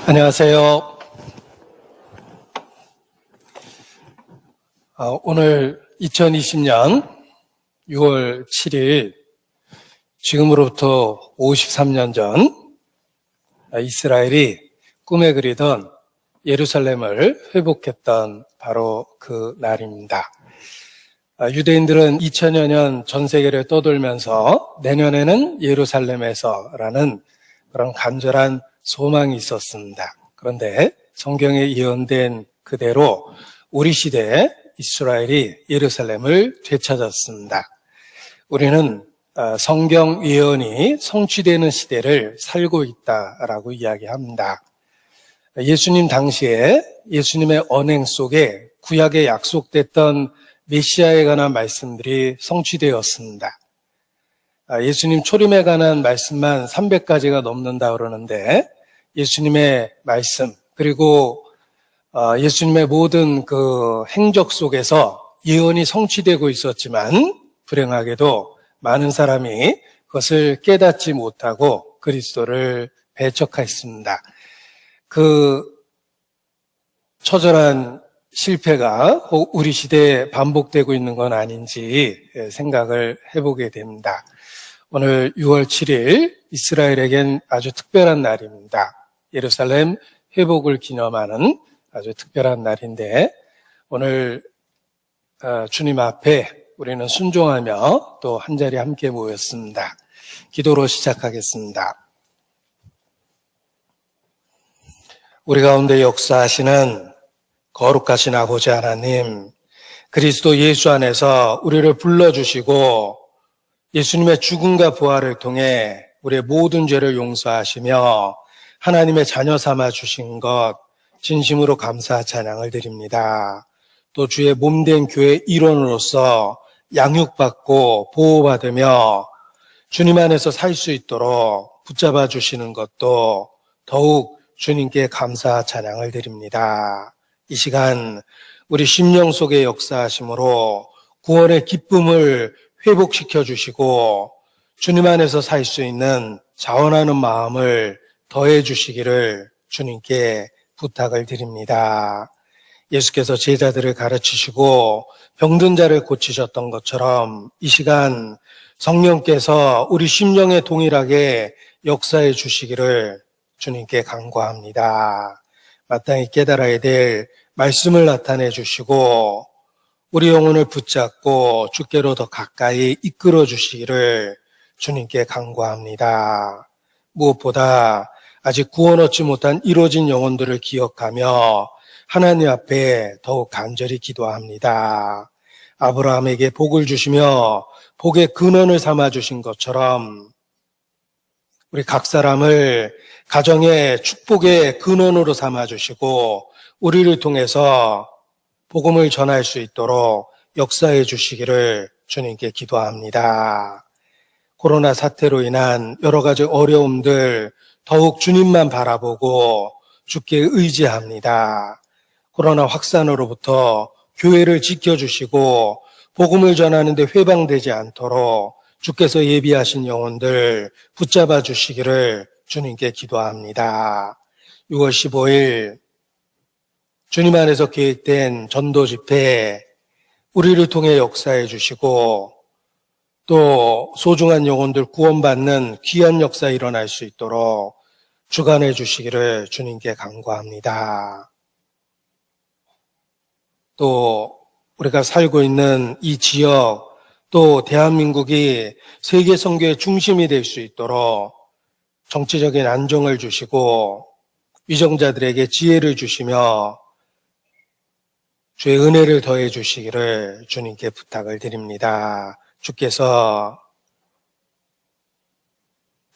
안녕하세요. 오늘 2020년 6월 7일, 지금으로부터 53년 전 이스라엘이 꿈에 그리던 예루살렘을 회복했던 바로 그 날입니다. 유대인들은 2000여 년 전 세계를 떠돌면서 내년에는 예루살렘에서라는 그런 간절한 소망이 있었습니다. 그런데 성경에 예언된 그대로 우리 시대에 이스라엘이 예루살렘을 되찾았습니다. 우리는 성경 예언이 성취되는 시대를 살고 있다라고 이야기합니다. 예수님 당시에 예수님의 언행 속에 구약에 약속됐던 메시아에 관한 말씀들이 성취되었습니다. 예수님 초림에 관한 말씀만 300가지가 넘는다 그러는데 예수님의 말씀 그리고 예수님의 모든 그 행적 속에서 예언이 성취되고 있었지만 불행하게도 많은 사람이 그것을 깨닫지 못하고 그리스도를 배척했습니다. 그 처절한 실패가 우리 시대에 반복되고 있는 건 아닌지 생각을 해보게 됩니다. 오늘 6월 7일 이스라엘에겐 아주 특별한 날입니다. 예루살렘 회복을 기념하는 아주 특별한 날인데 오늘 주님 앞에 우리는 순종하며 또 한자리 함께 모였습니다. 기도로 시작하겠습니다. 우리 가운데 역사하시는 거룩하신 아버지 하나님, 그리스도 예수 안에서 우리를 불러주시고 예수님의 죽음과 부활을 통해 우리의 모든 죄를 용서하시며 하나님의 자녀 삼아 주신 것 진심으로 감사 찬양을 드립니다. 또 주의 몸된 교회 일원으로서 양육받고 보호받으며 주님 안에서 살 수 있도록 붙잡아 주시는 것도 더욱 주님께 감사 찬양을 드립니다. 이 시간 우리 심령 속의 역사하심으로 구원의 기쁨을 회복시켜 주시고 주님 안에서 살 수 있는 자원하는 마음을 더해 주시기를 주님께 부탁을 드립니다. 예수께서 제자들을 가르치시고 병든 자를 고치셨던 것처럼 이 시간 성령께서 우리 심령에 동일하게 역사해 주시기를 주님께 간구합니다. 마땅히 깨달아야 될 말씀을 나타내 주시고 우리 영혼을 붙잡고 주께로 더 가까이 이끌어 주시기를 주님께 간구합니다. 무엇보다 아직 구원 얻지 못한 이루어진 영혼들을 기억하며 하나님 앞에 더욱 간절히 기도합니다. 아브라함에게 복을 주시며 복의 근원을 삼아 주신 것처럼 우리 각 사람을 가정의 축복의 근원으로 삼아 주시고 우리를 통해서 복음을 전할 수 있도록 역사해 주시기를 주님께 기도합니다. 코로나 사태로 인한 여러 가지 어려움들 더욱 주님만 바라보고 주께 의지합니다. 코로나 확산으로부터 교회를 지켜주시고 복음을 전하는 데 회방되지 않도록 주께서 예비하신 영혼들 붙잡아 주시기를 주님께 기도합니다. 6월 15일 주님 안에서 계획된 전도 집회 우리를 통해 역사해 주시고 또 소중한 영혼들 구원받는 귀한 역사 일어날 수 있도록 주관해 주시기를 주님께 간구합니다. 또 우리가 살고 있는 이 지역 또 대한민국이 세계 선교의 중심이 될 수 있도록 정치적인 안정을 주시고 위정자들에게 지혜를 주시며 주의 은혜를 더해 주시기를 주님께 부탁을 드립니다. 주께서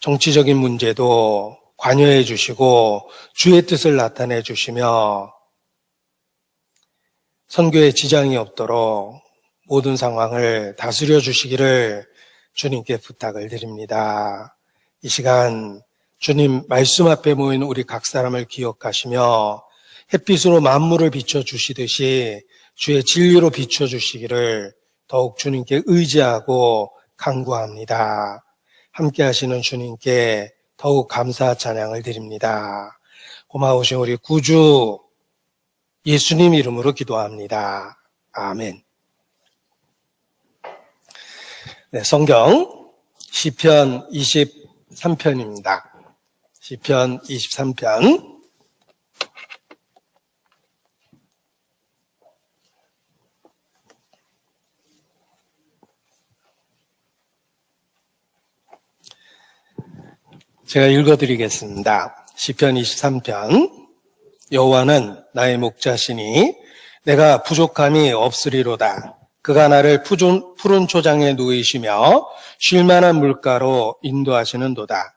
정치적인 문제도 관여해 주시고 주의 뜻을 나타내 주시며 선교에 지장이 없도록 모든 상황을 다스려 주시기를 주님께 부탁을 드립니다. 이 시간 주님 말씀 앞에 모인 우리 각 사람을 기억하시며 햇빛으로 만물을 비춰주시듯이 주의 진리로 비춰주시기를 더욱 주님께 의지하고 간구합니다. 함께 하시는 주님께 더욱 감사 찬양을 드립니다. 고마우신 우리 구주 예수님 이름으로 기도합니다. 아멘. 네, 성경 시편 23편입니다. 시편 23편. 제가 읽어드리겠습니다. 시편 23편. 여호와는 나의 목자시니 내가 부족함이 없으리로다. 그가 나를 푸른 초장에 누이시며 쉴만한 물가로 인도하시는도다.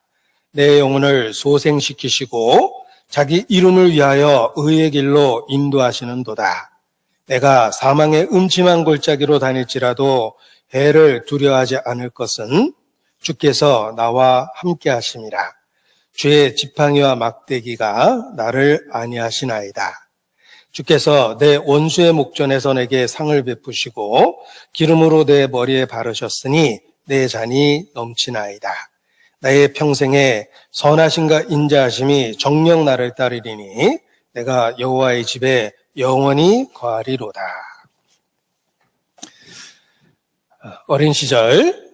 내 영혼을 소생시키시고 자기 이름을 위하여 의의 길로 인도하시는도다. 내가 사망의 음침한 골짜기로 다닐지라도 해를 두려워하지 않을 것은 주께서 나와 함께 하심이라. 주의 지팡이와 막대기가 나를 안위하시나이다. 주께서 내 원수의 목전에서 내게 상을 베푸시고 기름으로 내 머리에 바르셨으니 내 잔이 넘치나이다. 나의 평생에 선하심과 인자하심이 정녕 나를 따르리니 내가 여호와의 집에 영원히 거하리로다. 어린 시절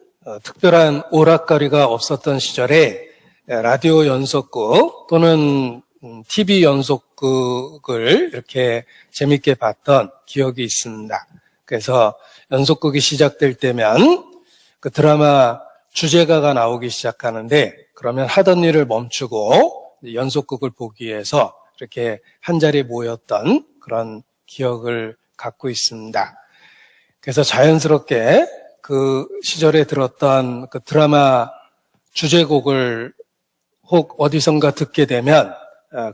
특별한 오락거리가 없었던 시절에 라디오 연속극 또는 TV 연속극을 이렇게 재밌게 봤던 기억이 있습니다. 그래서 연속극이 시작될 때면 그 드라마 주제가가 나오기 시작하는데 그러면 하던 일을 멈추고 연속극을 보기 위해서 이렇게 한자리에 모였던 그런 기억을 갖고 있습니다. 그래서 자연스럽게 그 시절에 들었던 그 드라마 주제곡을 혹 어디선가 듣게 되면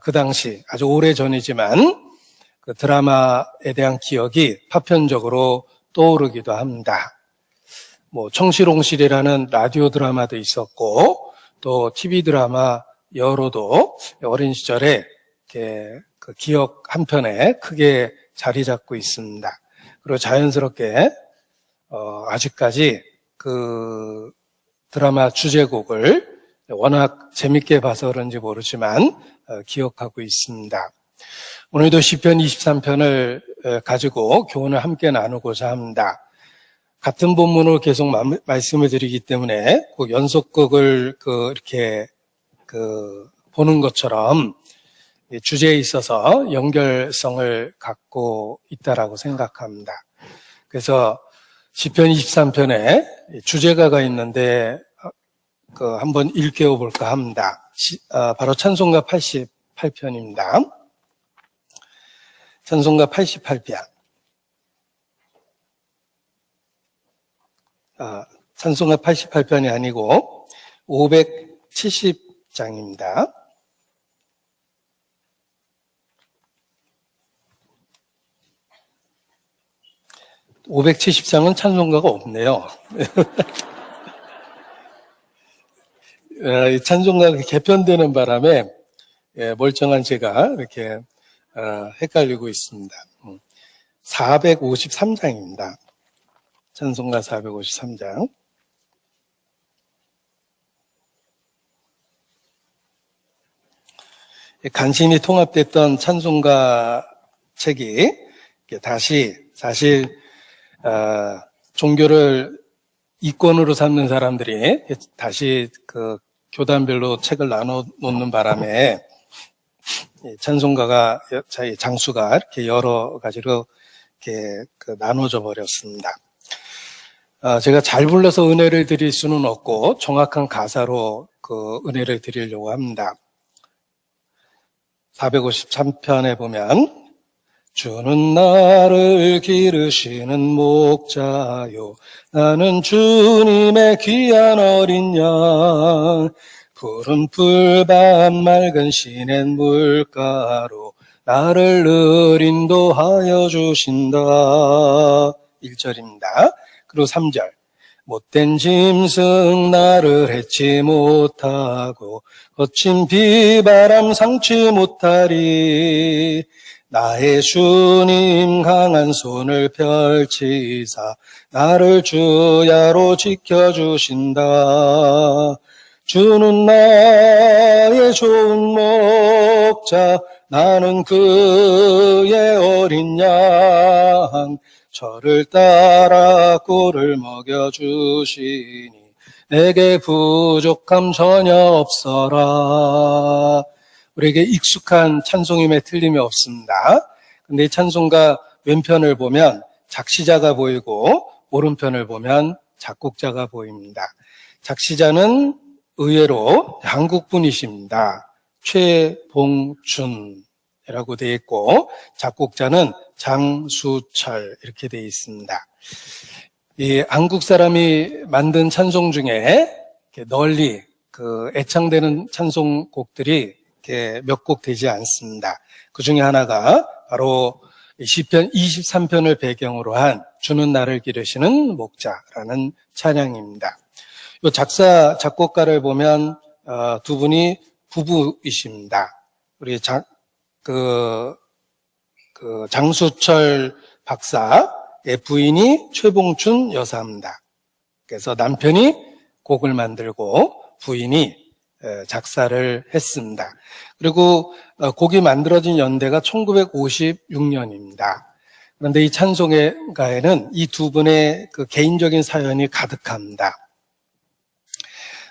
그 당시 아주 오래 전이지만 그 드라마에 대한 기억이 파편적으로 떠오르기도 합니다. 뭐 청실홍실이라는 라디오 드라마도 있었고 또 TV 드라마 여로도 어린 시절에 이렇게 그 기억 한편에 크게 자리 잡고 있습니다. 그리고 자연스럽게 아직까지 그 드라마 주제곡을 워낙 재밌게 봐서 그런지 모르지만 기억하고 있습니다. 오늘도 시편 23편을 가지고 교훈을 함께 나누고자 합니다. 같은 본문을 계속 말씀을 드리기 때문에 꼭 연속극을 이렇게 보는 것처럼 주제에 있어서 연결성을 갖고 있다라고 생각합니다. 그래서 시편 23편에 주제가가 있는데 한번 읽어볼까 합니다. 바로 찬송가 88편입니다. 찬송가 88편. 찬송가 88편이 아니고 570장입니다. 570장은 찬송가가 없네요. 찬송가가 개편되는 바람에 멀쩡한 제가 이렇게 헷갈리고 있습니다. 453장입니다. 찬송가 453장. 간신히 통합됐던 찬송가 책이 다시 사실 종교를 이권으로 삼는 사람들이 다시 그 교단별로 책을 나눠 놓는 바람에 찬송가가 장수가 이렇게 여러 가지로 이렇게 나눠져 버렸습니다. 제가 잘 불러서 은혜를 드릴 수는 없고 정확한 가사로 그 은혜를 드리려고 합니다. 453편에 보면 주는 나를 기르시는 목자요 나는 주님의 귀한 어린 양 푸른 풀밭 맑은 시냇 물가로 나를 늘 인도하여 주신다. 1절입니다. 그리고 3절 못된 짐승 나를 해치 못하고 거친 비바람 상치 못하리 나의 주님 강한 손을 펼치사 나를 주야로 지켜주신다. 주는 나의 좋은 목자, 나는 그의 어린 양. 저를 따라 꿀을 먹여주시니 내게 부족함 전혀 없어라. 우리에게 익숙한 찬송임에 틀림이 없습니다. 근데 이 찬송가 왼편을 보면 작시자가 보이고 오른편을 보면 작곡자가 보입니다. 작시자는 의외로 한국 분이십니다. 최봉준이라고 되어 있고 작곡자는 장수철 이렇게 되어 있습니다. 이 한국 사람이 만든 찬송 중에 널리 애창되는 찬송곡들이 몇 곡 되지 않습니다. 그 중에 하나가 바로 시편 23편을 배경으로 한 주는 나를 기르시는 목자라는 찬양입니다. 이 작곡가를 보면 두 분이 부부이십니다. 우리 장수철 박사의 부인이 최봉춘 여사입니다. 그래서 남편이 곡을 만들고 부인이 작사를 했습니다. 그리고 곡이 만들어진 연대가 1956년입니다. 그런데 이 찬송가에는 이 두 분의 개인적인 사연이 가득합니다.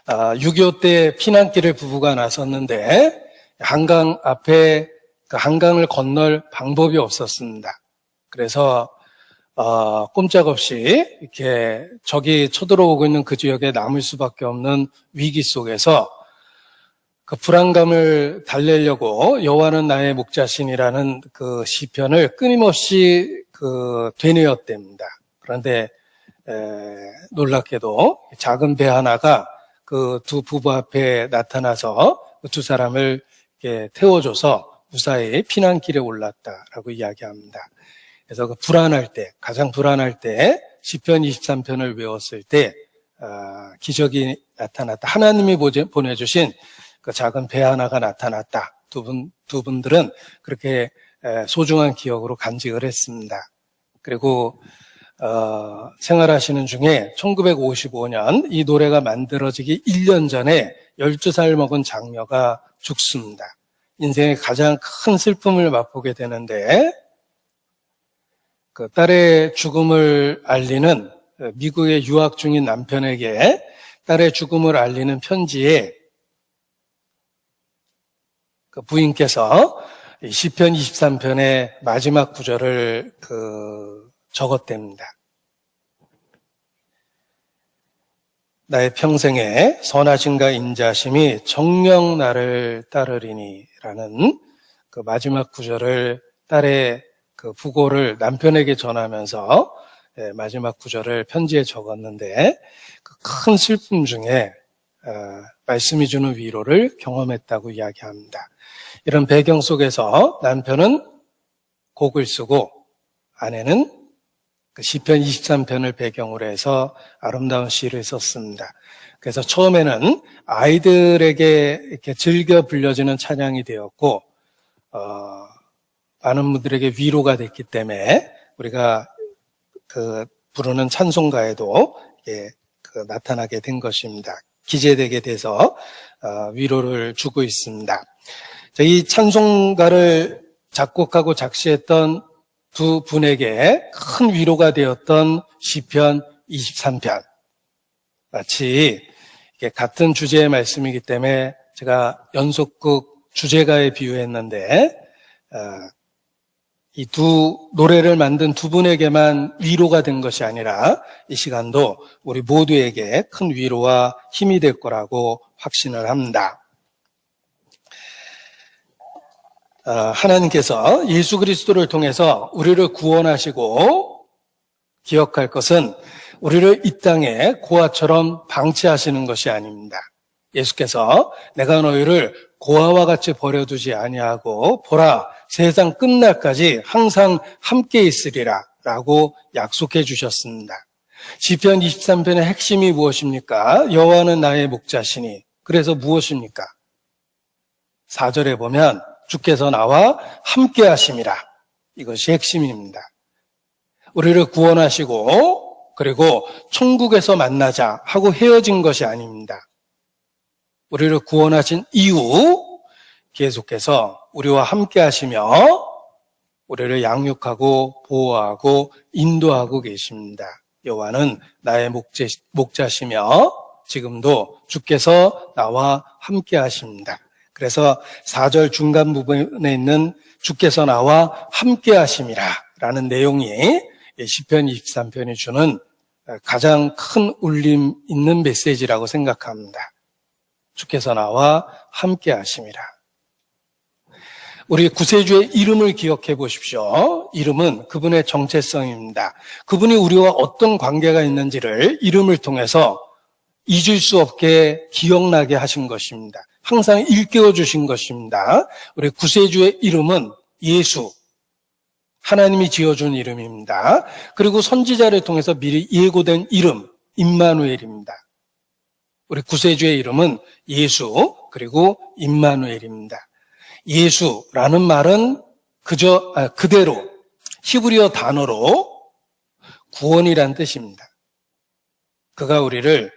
6.25 때 피난길을 부부가 나섰는데 한강 앞에 한강을 건널 방법이 없었습니다. 그래서 꼼짝없이 이렇게 적이 쳐들어오고 있는 그 지역에 남을 수밖에 없는 위기 속에서 그 불안감을 달래려고 여호와는 나의 목자신이라는 그 시편을 끊임없이 되뇌었답니다. 그런데 놀랍게도 작은 배 하나가 그 두 부부 앞에 나타나서 그 두 사람을 이렇게 태워줘서 무사히 피난길에 올랐다라고 이야기합니다. 그래서 가장 불안할 때 시편 23편을 외웠을 때 기적이 나타났다. 하나님이 보내주신 그 작은 배 하나가 나타났다. 두 분들은 그렇게 소중한 기억으로 간직을 했습니다. 그리고 생활하시는 중에 1955년 이 노래가 만들어지기 1년 전에 12살 먹은 장녀가 죽습니다. 인생의 가장 큰 슬픔을 맛보게 되는데 그 딸의 죽음을 알리는 미국에 유학 중인 남편에게 딸의 죽음을 알리는 편지에 그 부인께서 시편 23편의 마지막 구절을 적었답니다. 나의 평생에 선하심과 인자심이 정녕 나를 따르리니 라는 그 마지막 구절을 딸의 그 부고를 남편에게 전하면서 마지막 구절을 편지에 적었는데 그 큰 슬픔 중에 말씀이 주는 위로를 경험했다고 이야기합니다. 이런 배경 속에서 남편은 곡을 쓰고 아내는 그 시편 23편을 배경으로 해서 아름다운 시를 썼습니다. 그래서 처음에는 아이들에게 이렇게 즐겨 불려지는 찬양이 되었고, 많은 분들에게 위로가 됐기 때문에 우리가 부르는 찬송가에도 나타나게 된 것입니다. 기재되게 돼서 위로를 주고 있습니다. 이 찬송가를 작곡하고 작시했던 두 분에게 큰 위로가 되었던 시편 23편. 마치 같은 주제의 말씀이기 때문에 제가 연속극 주제가에 비유했는데 이 두 노래를 만든 두 분에게만 위로가 된 것이 아니라 이 시간도 우리 모두에게 큰 위로와 힘이 될 거라고 확신을 합니다. 하나님께서 예수 그리스도를 통해서 우리를 구원하시고 기억할 것은 우리를 이 땅에 고아처럼 방치하시는 것이 아닙니다. 예수께서 내가 너희를 고아와 같이 버려두지 아니하고 보라 세상 끝날까지 항상 함께 있으리라 라고 약속해 주셨습니다. 시편 23편의 핵심이 무엇입니까? 여호와는 나의 목자시니. 그래서 무엇입니까? 4절에 보면 주께서 나와 함께 하심이라. 이것이 핵심입니다. 우리를 구원하시고 그리고 천국에서 만나자 하고 헤어진 것이 아닙니다. 우리를 구원하신 이후 계속해서 우리와 함께 하시며 우리를 양육하고 보호하고 인도하고 계십니다. 여호와는 나의 목자시며 지금도 주께서 나와 함께 하십니다. 그래서 4절 중간 부분에 있는 주께서 나와 함께 하심이라 라는 내용이 시편 23편이 주는 가장 큰 울림 있는 메시지라고 생각합니다. 주께서 나와 함께 하심이라. 우리 구세주의 이름을 기억해 보십시오. 이름은 그분의 정체성입니다. 그분이 우리와 어떤 관계가 있는지를 이름을 통해서 잊을 수 없게 기억나게 하신 것입니다. 항상 일깨워 주신 것입니다. 우리 구세주의 이름은 예수, 하나님이 지어준 이름입니다. 그리고 선지자를 통해서 미리 예고된 이름, 임마누엘입니다. 우리 구세주의 이름은 예수, 그리고 임마누엘입니다. 예수라는 말은 그대로 히브리어 단어로 구원이란 뜻입니다. 그가 우리를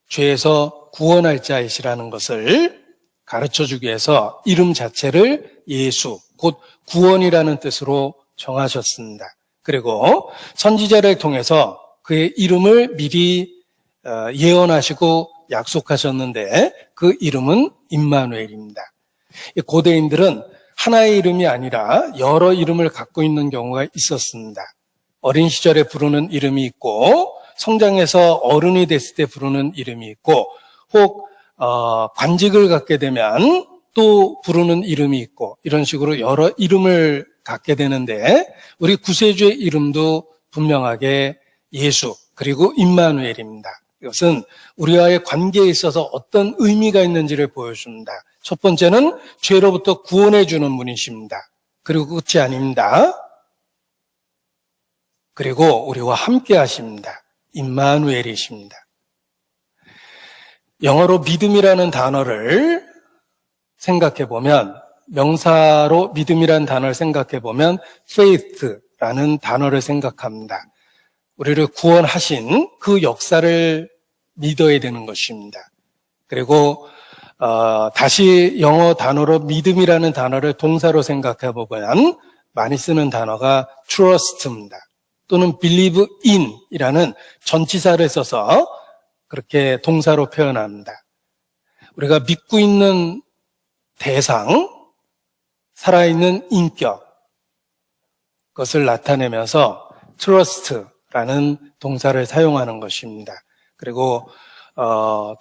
죄에서 구원할 자이시라는 것을 가르쳐주기 위해서 이름 자체를 예수, 곧 구원이라는 뜻으로 정하셨습니다. 그리고 선지자를 통해서 그의 이름을 미리 예언하시고 약속하셨는데 그 이름은 임마누엘입니다. 고대인들은 하나의 이름이 아니라 여러 이름을 갖고 있는 경우가 있었습니다. 어린 시절에 부르는 이름이 있고 성장해서 어른이 됐을 때 부르는 이름이 있고 혹 관직을 갖게 되면 또 부르는 이름이 있고 이런 식으로 여러 이름을 갖게 되는데 우리 구세주의 이름도 분명하게 예수 그리고 임마누엘입니다. 이것은 우리와의 관계에 있어서 어떤 의미가 있는지를 보여줍니다. 첫 번째는 죄로부터 구원해 주는 분이십니다. 그리고 끝이 아닙니다. 그리고 우리와 함께 하십니다. 임마누엘이십니다. 영어로 믿음이라는 단어를 생각해 보면 명사로 믿음이라는 단어를 생각해 보면 faith라는 단어를 생각합니다. 우리를 구원하신 그 역사를 믿어야 되는 것입니다. 그리고 다시 영어 단어로 믿음이라는 단어를 동사로 생각해 보면 많이 쓰는 단어가 trust입니다. 또는 believe in이라는 전치사를 써서 그렇게 동사로 표현합니다. 우리가 믿고 있는 대상, 살아있는 인격, 그것을 나타내면서 trust라는 동사를 사용하는 것입니다. 그리고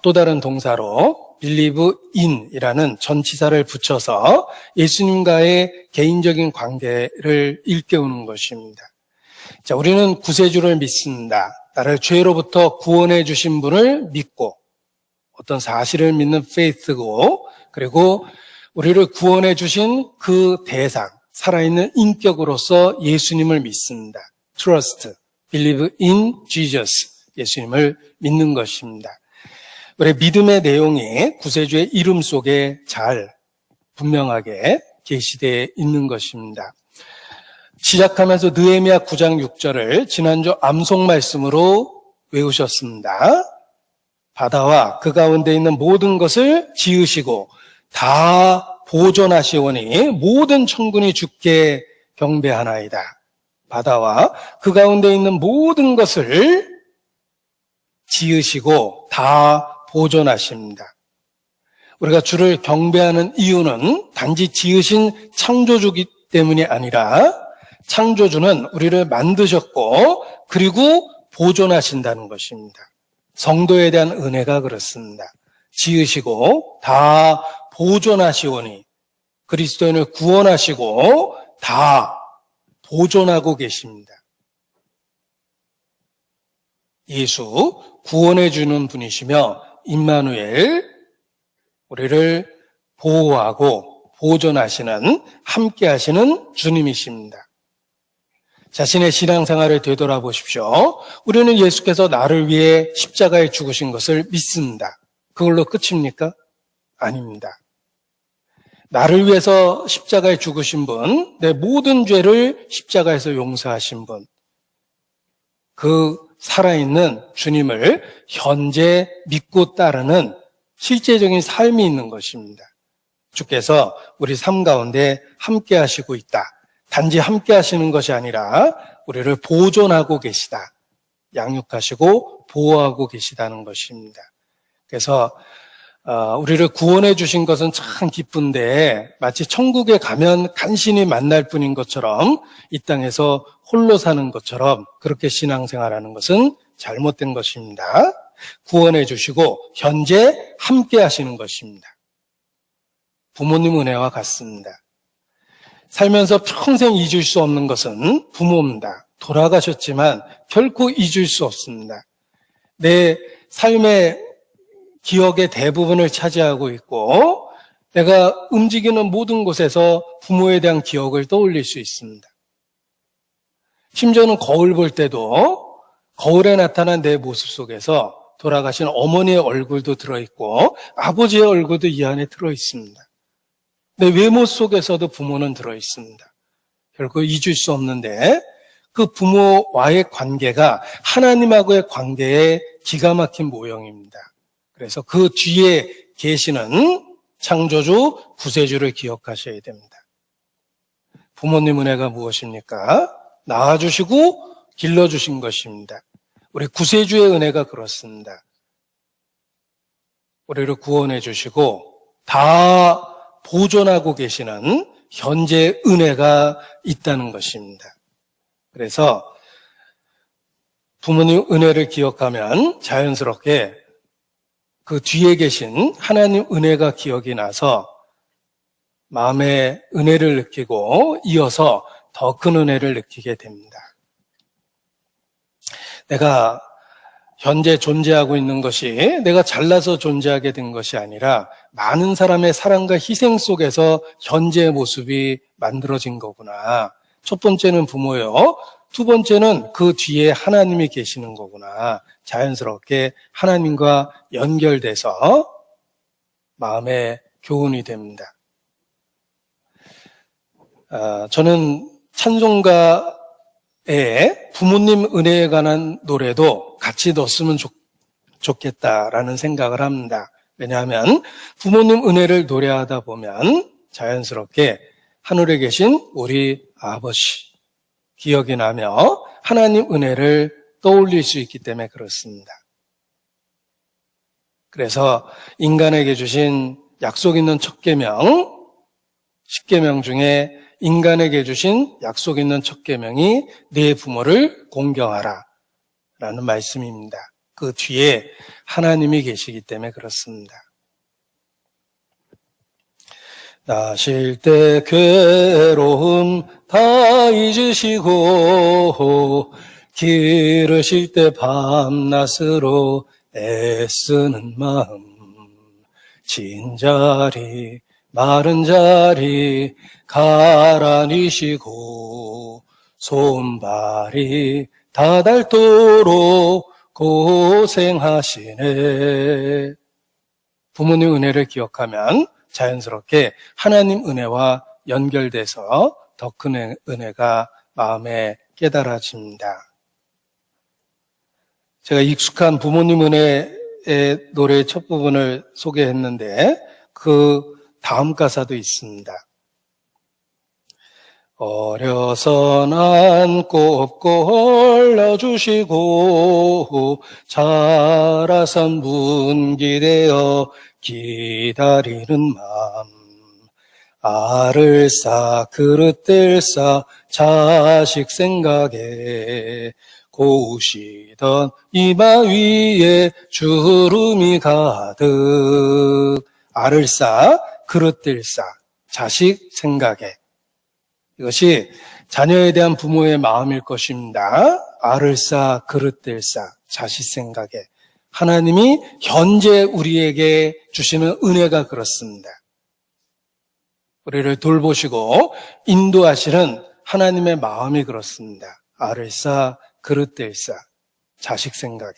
또 다른 동사로 believe in이라는 전치사를 붙여서 예수님과의 개인적인 관계를 일깨우는 것입니다. 자, 우리는 구세주를 믿습니다. 나를 죄로부터 구원해 주신 분을 믿고 어떤 사실을 믿는 faith고 그리고 우리를 구원해 주신 그 대상, 살아있는 인격으로서 예수님을 믿습니다. trust, believe in Jesus, 예수님을 믿는 것입니다. 우리 믿음의 내용이 구세주의 이름 속에 잘 분명하게 계시되어 있는 것입니다. 시작하면서 느헤미야 9장 6절을 지난주 암송 말씀으로 외우셨습니다. 바다와 그 가운데 있는 모든 것을 지으시고 다 보존하시오니 모든 천군이 주께 경배하나이다. 바다와 그 가운데 있는 모든 것을 지으시고 다 보존하십니다. 우리가 주를 경배하는 이유는 단지 지으신 창조주기 때문이 아니라 창조주는 우리를 만드셨고 그리고 보존하신다는 것입니다. 성도에 대한 은혜가 그렇습니다. 지으시고 다 보존하시오니 그리스도인을 구원하시고 다 보존하고 계십니다. 예수 구원해 주는 분이시며 임마누엘 우리를 보호하고 보존하시는 함께 하시는 주님이십니다. 자신의 신앙생활을 되돌아보십시오. 우리는 예수께서 나를 위해 십자가에 죽으신 것을 믿습니다. 그걸로 끝입니까? 아닙니다. 나를 위해서 십자가에 죽으신 분, 내 모든 죄를 십자가에서 용서하신 분, 그 살아있는 주님을 현재 믿고 따르는 실제적인 삶이 있는 것입니다. 주께서 우리 삶 가운데 함께 하시고 있다. 단지 함께 하시는 것이 아니라 우리를 보존하고 계시다. 양육하시고 보호하고 계시다는 것입니다. 그래서 우리를 구원해 주신 것은 참 기쁜데 마치 천국에 가면 간신히 만날 뿐인 것처럼 이 땅에서 홀로 사는 것처럼 그렇게 신앙생활하는 것은 잘못된 것입니다. 구원해 주시고 현재 함께 하시는 것입니다. 부모님 은혜와 같습니다. 살면서 평생 잊을 수 없는 것은 부모입니다. 돌아가셨지만 결코 잊을 수 없습니다. 내 삶의 기억의 대부분을 차지하고 있고 내가 움직이는 모든 곳에서 부모에 대한 기억을 떠올릴 수 있습니다. 심지어는 거울 볼 때도 거울에 나타난 내 모습 속에서 돌아가신 어머니의 얼굴도 들어있고 아버지의 얼굴도 이 안에 들어있습니다. 내 외모 속에서도 부모는 들어있습니다. 결코 잊을 수 없는데 그 부모와의 관계가 하나님하고의 관계의 기가 막힌 모형입니다. 그래서 그 뒤에 계시는 창조주, 구세주를 기억하셔야 됩니다. 부모님 은혜가 무엇입니까? 낳아주시고 길러주신 것입니다. 우리 구세주의 은혜가 그렇습니다. 우리를 구원해 주시고 다 보존하고 계시는 현재의 은혜가 있다는 것입니다. 그래서 부모님 은혜를 기억하면 자연스럽게 그 뒤에 계신 하나님 은혜가 기억이 나서 마음의 은혜를 느끼고 이어서 더 큰 은혜를 느끼게 됩니다. 내가 현재 존재하고 있는 것이 내가 잘나서 존재하게 된 것이 아니라 많은 사람의 사랑과 희생 속에서 현재의 모습이 만들어진 거구나. 첫 번째는 부모요. 두 번째는 그 뒤에 하나님이 계시는 거구나. 자연스럽게 하나님과 연결돼서 마음의 교훈이 됩니다. 저는 찬송가에 부모님 은혜에 관한 노래도 같이 넣었으면 좋겠다라는 생각을 합니다. 왜냐하면 부모님 은혜를 노래하다 보면 자연스럽게 하늘에 계신 우리 아버지 기억이 나며 하나님 은혜를 떠올릴 수 있기 때문에 그렇습니다. 그래서 인간에게 주신 약속 있는 첫 계명, 10계명 중에 인간에게 주신 약속 있는 첫 계명이 네 부모를 공경하라 라는 말씀입니다. 그 뒤에 하나님이 계시기 때문에 그렇습니다. 나실 때 괴로움 다 잊으시고 기르실 때 밤낮으로 애쓰는 마음 진자리 마른 자리 가라니시고 손발이 다 닳도록 고생하시네. 부모님 은혜를 기억하면 자연스럽게 하나님 은혜와 연결돼서 더 큰 은혜가 마음에 깨달아집니다. 제가 익숙한 부모님 은혜의 노래의 첫 부분을 소개했는데 그 다음 가사도 있습니다. 어려서 안고 업고 올려주시고 자라선 문기되어 기다리는 마음 알을 싸 그릇들 싸 자식 생각에 고우시던 이마 위에 주름이 가득 알을 싸 그릇들 싸 자식 생각에 이것이 자녀에 대한 부모의 마음일 것입니다. 알을 싸 그릇들 싸 자식 생각에 하나님이 현재 우리에게 주시는 은혜가 그렇습니다. 우리를 돌보시고 인도하시는 하나님의 마음이 그렇습니다. 알을 싸 그릇들 싸 자식 생각에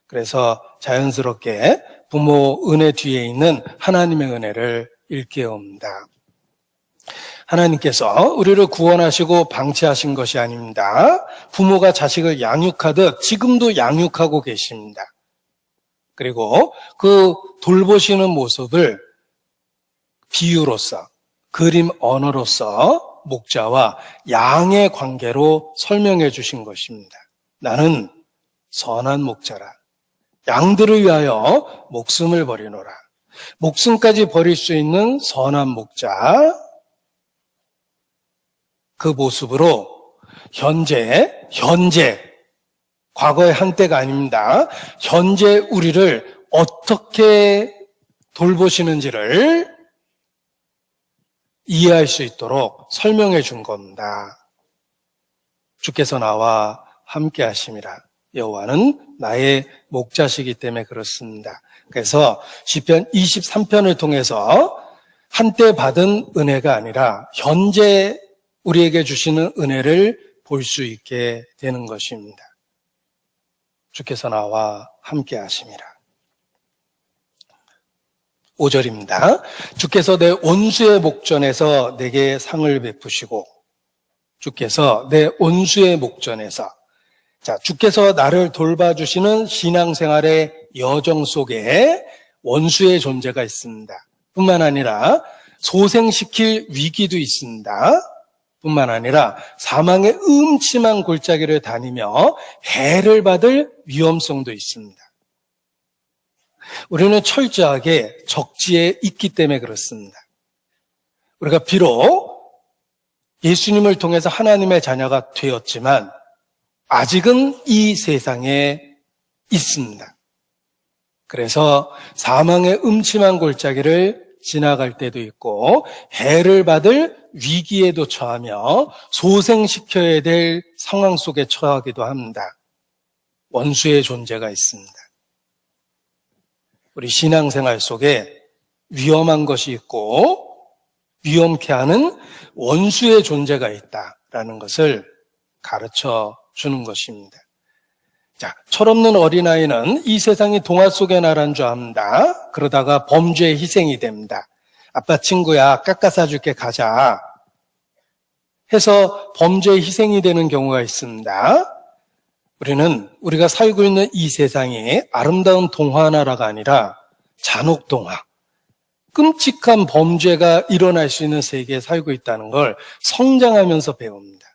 그래서 자연스럽게 부모 은혜 뒤에 있는 하나님의 은혜를 일깨웁니다. 하나님께서 우리를 구원하시고 방치하신 것이 아닙니다. 부모가 자식을 양육하듯 지금도 양육하고 계십니다. 그리고 그 돌보시는 모습을 비유로서, 그림 언어로서 목자와 양의 관계로 설명해 주신 것입니다. 나는 선한 목자라. 양들을 위하여 목숨을 버리노라. 목숨까지 버릴 수 있는 선한 목자, 그 모습으로 현재, 과거의 한때가 아닙니다. 현재 우리를 어떻게 돌보시는지를 이해할 수 있도록 설명해 준 겁니다. 주께서 나와 함께 하심이라. 여호와는 나의 목자시기 때문에 그렇습니다. 그래서 시편 23편을 통해서 한때 받은 은혜가 아니라 현재 우리에게 주시는 은혜를 볼 수 있게 되는 것입니다. 주께서 나와 함께 하심이라. 5절입니다. 주께서 내 온수의 목전에서 내게 상을 베푸시고, 주께서 내 온수의 목전에서, 자, 주께서 나를 돌봐주시는 신앙생활의 여정 속에 원수의 존재가 있습니다. 뿐만 아니라 소생시킬 위기도 있습니다. 뿐만 아니라 사망의 음침한 골짜기를 다니며 해를 받을 위험성도 있습니다. 우리는 철저하게 적지에 있기 때문에 그렇습니다. 우리가 비록 예수님을 통해서 하나님의 자녀가 되었지만 아직은 이 세상에 있습니다. 그래서 사망의 음침한 골짜기를 지나갈 때도 있고 해를 받을 위기에도 처하며 소생시켜야 될 상황 속에 처하기도 합니다. 원수의 존재가 있습니다. 우리 신앙생활 속에 위험한 것이 있고 위험케 하는 원수의 존재가 있다라는 것을 가르쳐 주는 것입니다. 자, 철없는 어린아이는 이 세상이 동화 속의 나라인 줄 압니다. 그러다가 범죄의 희생이 됩니다. 아빠 친구야, 깎아 사줄게, 가자 해서 범죄의 희생이 되는 경우가 있습니다. 우리가 살고 있는 이 세상이 아름다운 동화 나라가 아니라 잔혹 동화, 끔찍한 범죄가 일어날 수 있는 세계에 살고 있다는 걸 성장하면서 배웁니다.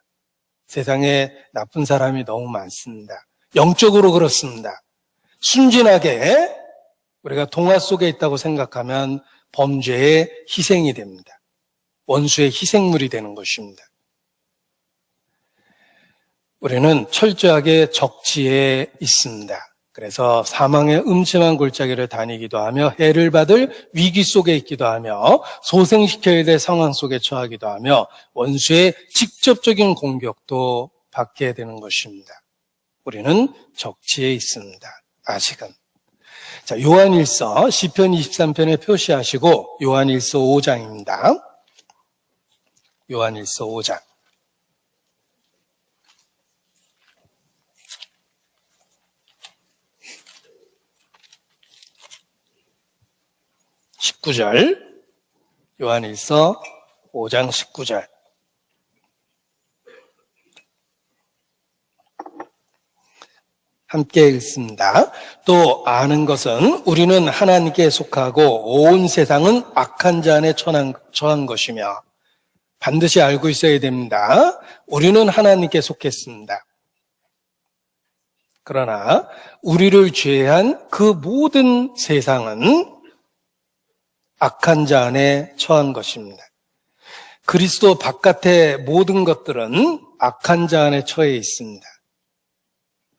세상에 나쁜 사람이 너무 많습니다. 영적으로 그렇습니다. 순진하게 우리가 동화 속에 있다고 생각하면 범죄의 희생이 됩니다. 원수의 희생물이 되는 것입니다. 우리는 철저하게 적지에 있습니다. 그래서 사망의 음침한 골짜기를 다니기도 하며 해를 받을 위기 속에 있기도 하며 소생시켜야 될 상황 속에 처하기도 하며 원수의 직접적인 공격도 받게 되는 것입니다. 우리는 적지에 있습니다. 아직은. 자, 요한일서 시편 23편에 표시하시고 요한일서 5장입니다. 요한일서 5장. 19절, 요한일서 5장 19절. 함께 읽습니다. 또 아는 것은 우리는 하나님께 속하고 온 세상은 악한 자 안에 처한 것이며, 반드시 알고 있어야 됩니다. 우리는 하나님께 속했습니다. 그러나 우리를 제외한 그 모든 세상은 악한 자 안에 처한 것입니다. 그리스도 바깥의 모든 것들은 악한 자 안에 처해 있습니다.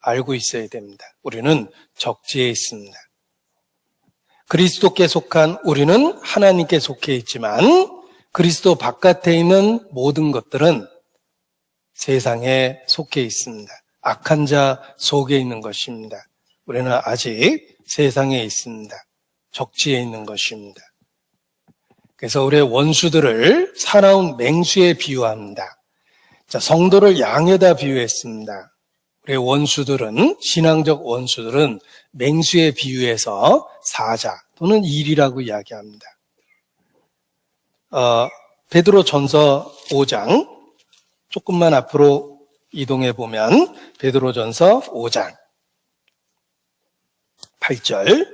알고 있어야 됩니다. 우리는 적지에 있습니다. 그리스도께 속한 우리는 하나님께 속해 있지만 그리스도 바깥에 있는 모든 것들은 세상에 속해 있습니다. 악한 자 속에 있는 것입니다. 우리는 아직 세상에 있습니다. 적지에 있는 것입니다. 그래서 우리의 원수들을 사나운 맹수에 비유합니다. 자, 성도를 양에다 비유했습니다. 우리의 원수들은, 신앙적 원수들은 맹수에 비유해서 사자 또는 일이라고 이야기합니다. 베드로 전서 5장, 조금만 앞으로 이동해 보면 베드로 전서 5장 8절.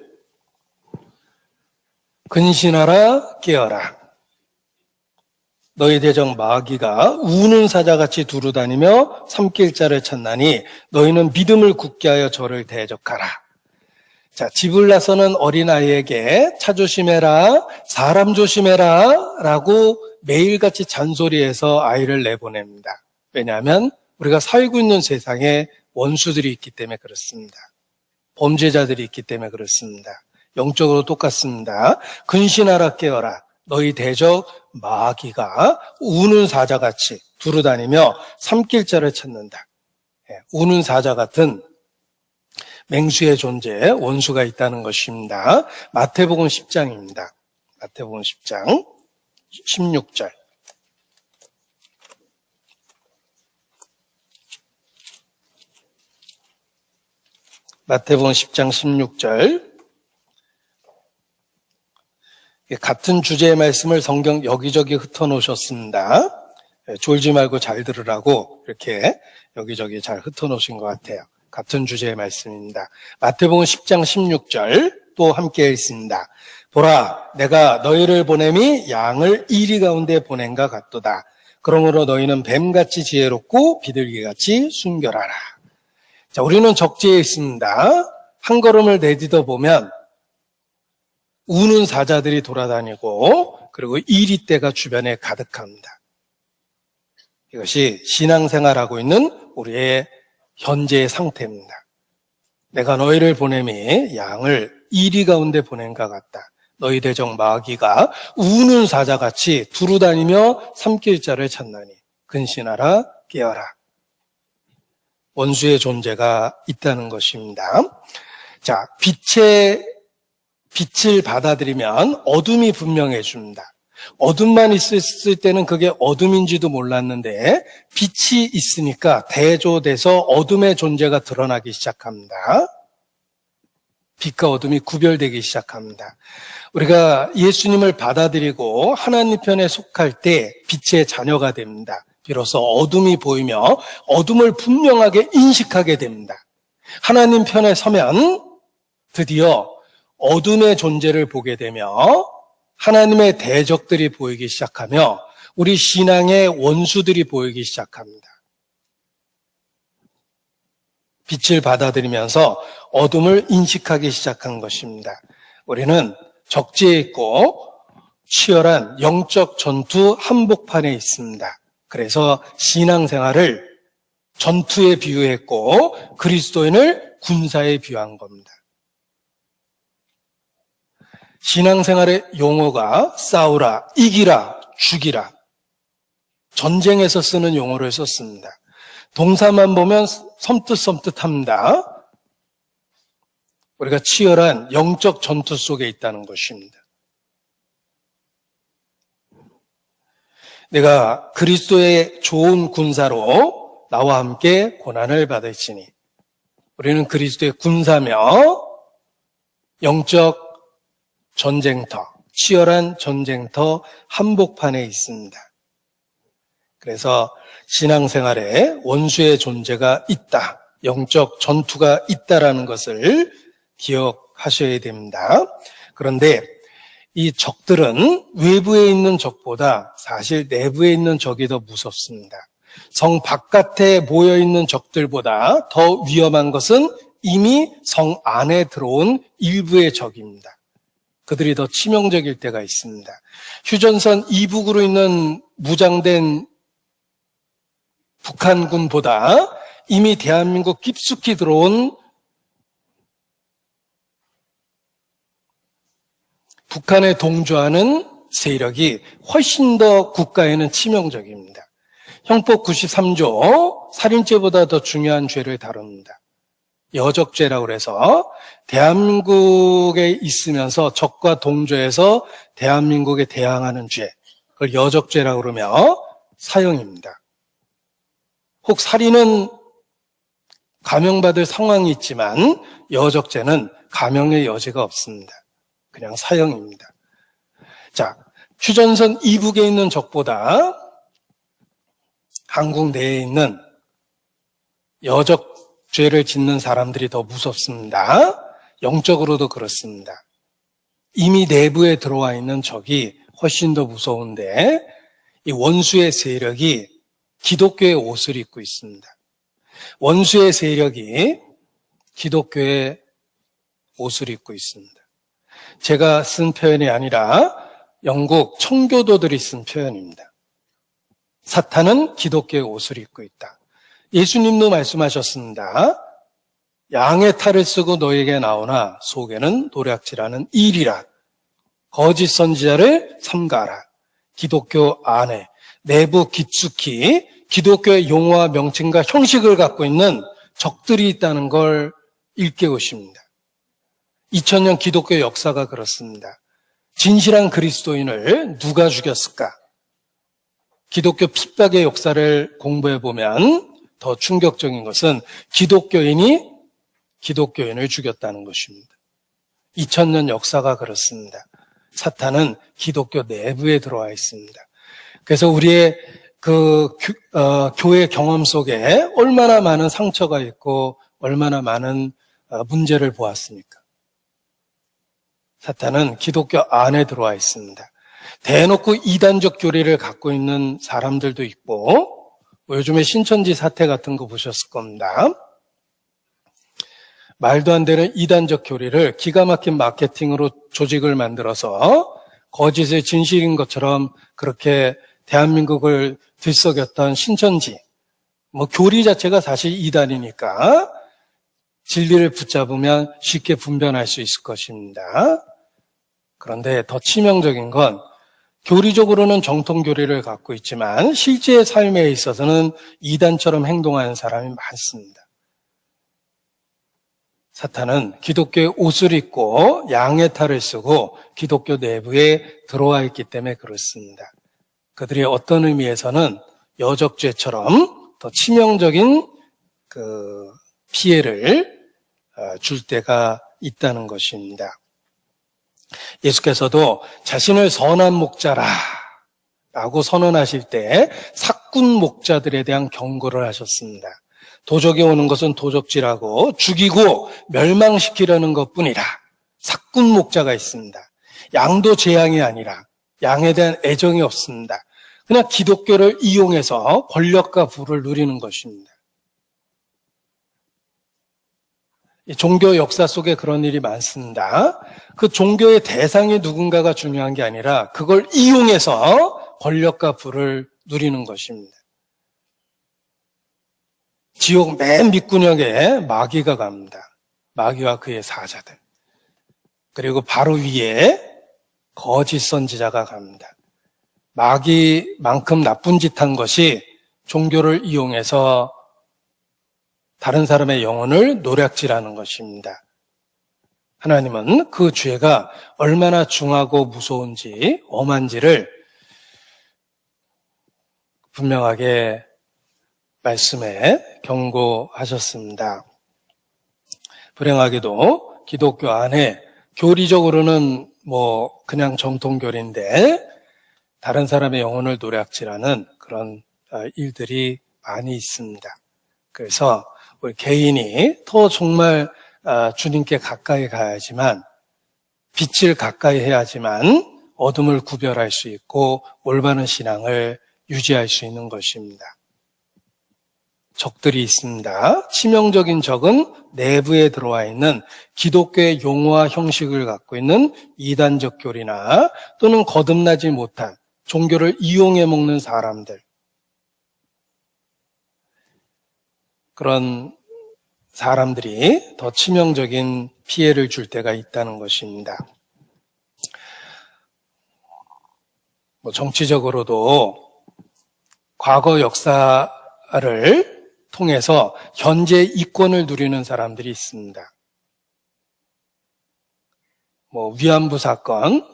근신하라 깨어라. 너희 대적 마귀가 우는 사자같이 두루다니며 삼킬 자를 찾나니 너희는 믿음을 굳게 하여 저를 대적하라. 자, 집을 나서는 어린아이에게 차 조심해라, 사람 조심해라 라고 매일같이 잔소리해서 아이를 내보냅니다. 왜냐하면 우리가 살고 있는 세상에 원수들이 있기 때문에 그렇습니다. 범죄자들이 있기 때문에 그렇습니다. 영적으로 똑같습니다. 근신하라 깨어라. 너희 대적 마귀가 우는 사자같이 두루다니며 삼킬 자를 찾는다. 우는 사자 같은 맹수의 존재, 원수가 있다는 것입니다. 마태복음 10장입니다. 마태복음 10장 16절. 마태복음 10장 16절. 같은 주제의 말씀을 성경 여기저기 흩어놓으셨습니다. 졸지 말고 잘 들으라고 이렇게 여기저기 잘 흩어놓으신 것 같아요. 같은 주제의 말씀입니다. 마태복음 10장 16절 또 함께 읽습니다. 보라, 내가 너희를 보냄이 양을 이리 가운데 보낸가 같도다. 그러므로 너희는 뱀같이 지혜롭고 비둘기같이 순결하라. 자, 우리는 적지에 있습니다. 한 걸음을 내딛어 보면 우는 사자들이 돌아다니고 그리고 이리떼가 주변에 가득합니다. 이것이 신앙생활하고 있는 우리의 현재의 상태입니다. 내가 너희를 보냄이 양을 이리 가운데 보낸가 같다. 너희 대적 마귀가 우는 사자같이 두루다니며 삼킬 자를 찾나니 근신하라 깨어라. 원수의 존재가 있다는 것입니다. 자, 빛을 받아들이면 어둠이 분명해집니다. 어둠만 있을 때는 그게 어둠인지도 몰랐는데 빛이 있으니까 대조돼서 어둠의 존재가 드러나기 시작합니다. 빛과 어둠이 구별되기 시작합니다. 우리가 예수님을 받아들이고 하나님 편에 속할 때 빛의 자녀가 됩니다. 비로소 어둠이 보이며 어둠을 분명하게 인식하게 됩니다. 하나님 편에 서면 드디어 어둠의 존재를 보게 되며 하나님의 대적들이 보이기 시작하며 우리 신앙의 원수들이 보이기 시작합니다. 빛을 받아들이면서 어둠을 인식하기 시작한 것입니다. 우리는 적지에 있고 치열한 영적 전투 한복판에 있습니다. 그래서 신앙생활을 전투에 비유했고 그리스도인을 군사에 비유한 겁니다. 신앙생활의 용어가 싸우라, 이기라, 죽이라. 전쟁에서 쓰는 용어를 썼습니다. 동사만 보면 섬뜩섬뜩합니다. 우리가 치열한 영적 전투 속에 있다는 것입니다. 내가 그리스도의 좋은 군사로 나와 함께 고난을 받을지니 우리는 그리스도의 군사며 영적 전쟁터, 치열한 전쟁터 한복판에 있습니다. 그래서 신앙생활에 원수의 존재가 있다, 영적 전투가 있다라는 것을 기억하셔야 됩니다. 그런데 이 적들은 외부에 있는 적보다 사실 내부에 있는 적이 더 무섭습니다. 성 바깥에 모여있는 적들보다 더 위험한 것은 이미 성 안에 들어온 일부의 적입니다. 그들이 더 치명적일 때가 있습니다. 휴전선 이북으로 있는 무장된 북한군보다 이미 대한민국 깊숙이 들어온 북한에 동조하는 세력이 훨씬 더 국가에는 치명적입니다. 형법 93조 살인죄보다 더 중요한 죄를 다룹니다. 여적죄라고 해서 대한민국에 있으면서 적과 동조해서 대한민국에 대항하는 죄, 그걸 여적죄라고 그러며 사형입니다. 혹 살인은 감형받을 상황이 있지만 여적죄는 감형의 여지가 없습니다. 그냥 사형입니다. 자, 휴전선 이북에 있는 적보다 한국 내에 있는 여적죄를 짓는 사람들이 더 무섭습니다. 영적으로도 그렇습니다. 이미 내부에 들어와 있는 적이 훨씬 더 무서운데 이 원수의 세력이 기독교의 옷을 입고 있습니다. 원수의 세력이 기독교의 옷을 입고 있습니다. 제가 쓴 표현이 아니라 영국 청교도들이 쓴 표현입니다. 사탄은 기독교의 옷을 입고 있다. 예수님도 말씀하셨습니다. 양의 탈을 쓰고 너에게 나오나 속에는 노략질하는 일이라. 거짓 선지자를 삼가라. 기독교 안에 내부 깊숙이 기독교의 용어와 명칭과 형식을 갖고 있는 적들이 있다는 걸 일깨우십니다. 2000년 기독교 역사가 그렇습니다. 진실한 그리스도인을 누가 죽였을까? 기독교 핍박의 역사를 공부해보면 더 충격적인 것은 기독교인이 기독교인을 죽였다는 것입니다. 2000년 역사가 그렇습니다. 사탄은 기독교 내부에 들어와 있습니다. 그래서 우리의 교회 경험 속에 얼마나 많은 상처가 있고 얼마나 많은 문제를 보았습니까? 사탄은 기독교 안에 들어와 있습니다. 대놓고 이단적 교리를 갖고 있는 사람들도 있고, 요즘에 신천지 사태 같은 거 보셨을 겁니다. 말도 안 되는 이단적 교리를 기가 막힌 마케팅으로 조직을 만들어서 거짓의 진실인 것처럼 그렇게 대한민국을 들썩였던 신천지, 교리 자체가 사실 이단이니까 진리를 붙잡으면 쉽게 분별할 수 있을 것입니다. 그런데 더 치명적인 건 교리적으로는 정통 교리를 갖고 있지만 실제 삶에 있어서는 이단처럼 행동하는 사람이 많습니다. 사탄은 기독교의 옷을 입고 양의 탈을 쓰고 기독교 내부에 들어와 있기 때문에 그렇습니다. 그들이 어떤 의미에서는 여적죄처럼 더 치명적인 피해를 줄 때가 있다는 것입니다. 예수께서도 자신을 선한 목자라고 선언하실 때 삭군 목자들에 대한 경고를 하셨습니다. 도적이 오는 것은 도적질하고 죽이고 멸망시키려는 것뿐이라. 삭군 목자가 있습니다. 양도 재앙이 아니라 양에 대한 애정이 없습니다. 그냥 기독교를 이용해서 권력과 부를 누리는 것입니다. 종교 역사 속에 그런 일이 많습니다. 그 종교의 대상이 누군가가 중요한 게 아니라 그걸 이용해서 권력과 부를 누리는 것입니다. 지옥 맨 밑구녕에 마귀가 갑니다. 마귀와 그의 사자들. 그리고 바로 위에 거짓 선지자가 갑니다. 마귀만큼 나쁜 짓 한 것이 종교를 이용해서 다른 사람의 영혼을 노략질하는 것입니다. 하나님은 그 죄가 얼마나 중하고 무서운지, 엄한지를 분명하게 말씀에 경고하셨습니다. 불행하게도 기독교 안에 교리적으로는 그냥 정통교리인데 다른 사람의 영혼을 노략질하는 그런 일들이 많이 있습니다. 그래서 우리 개인이 더 정말 주님께 가까이 가야지만, 빛을 가까이 해야지만 어둠을 구별할 수 있고 올바른 신앙을 유지할 수 있는 것입니다. 적들이 있습니다. 치명적인 적은 내부에 들어와 있는 기독교의 용어와 형식을 갖고 있는 이단적 교리나 또는 거듭나지 못한 종교를 이용해 먹는 사람들, 그런 사람들이 더 치명적인 피해를 줄 때가 있다는 것입니다. 정치적으로도 과거 역사를 통해서 현재 이권을 누리는 사람들이 있습니다. 위안부 사건,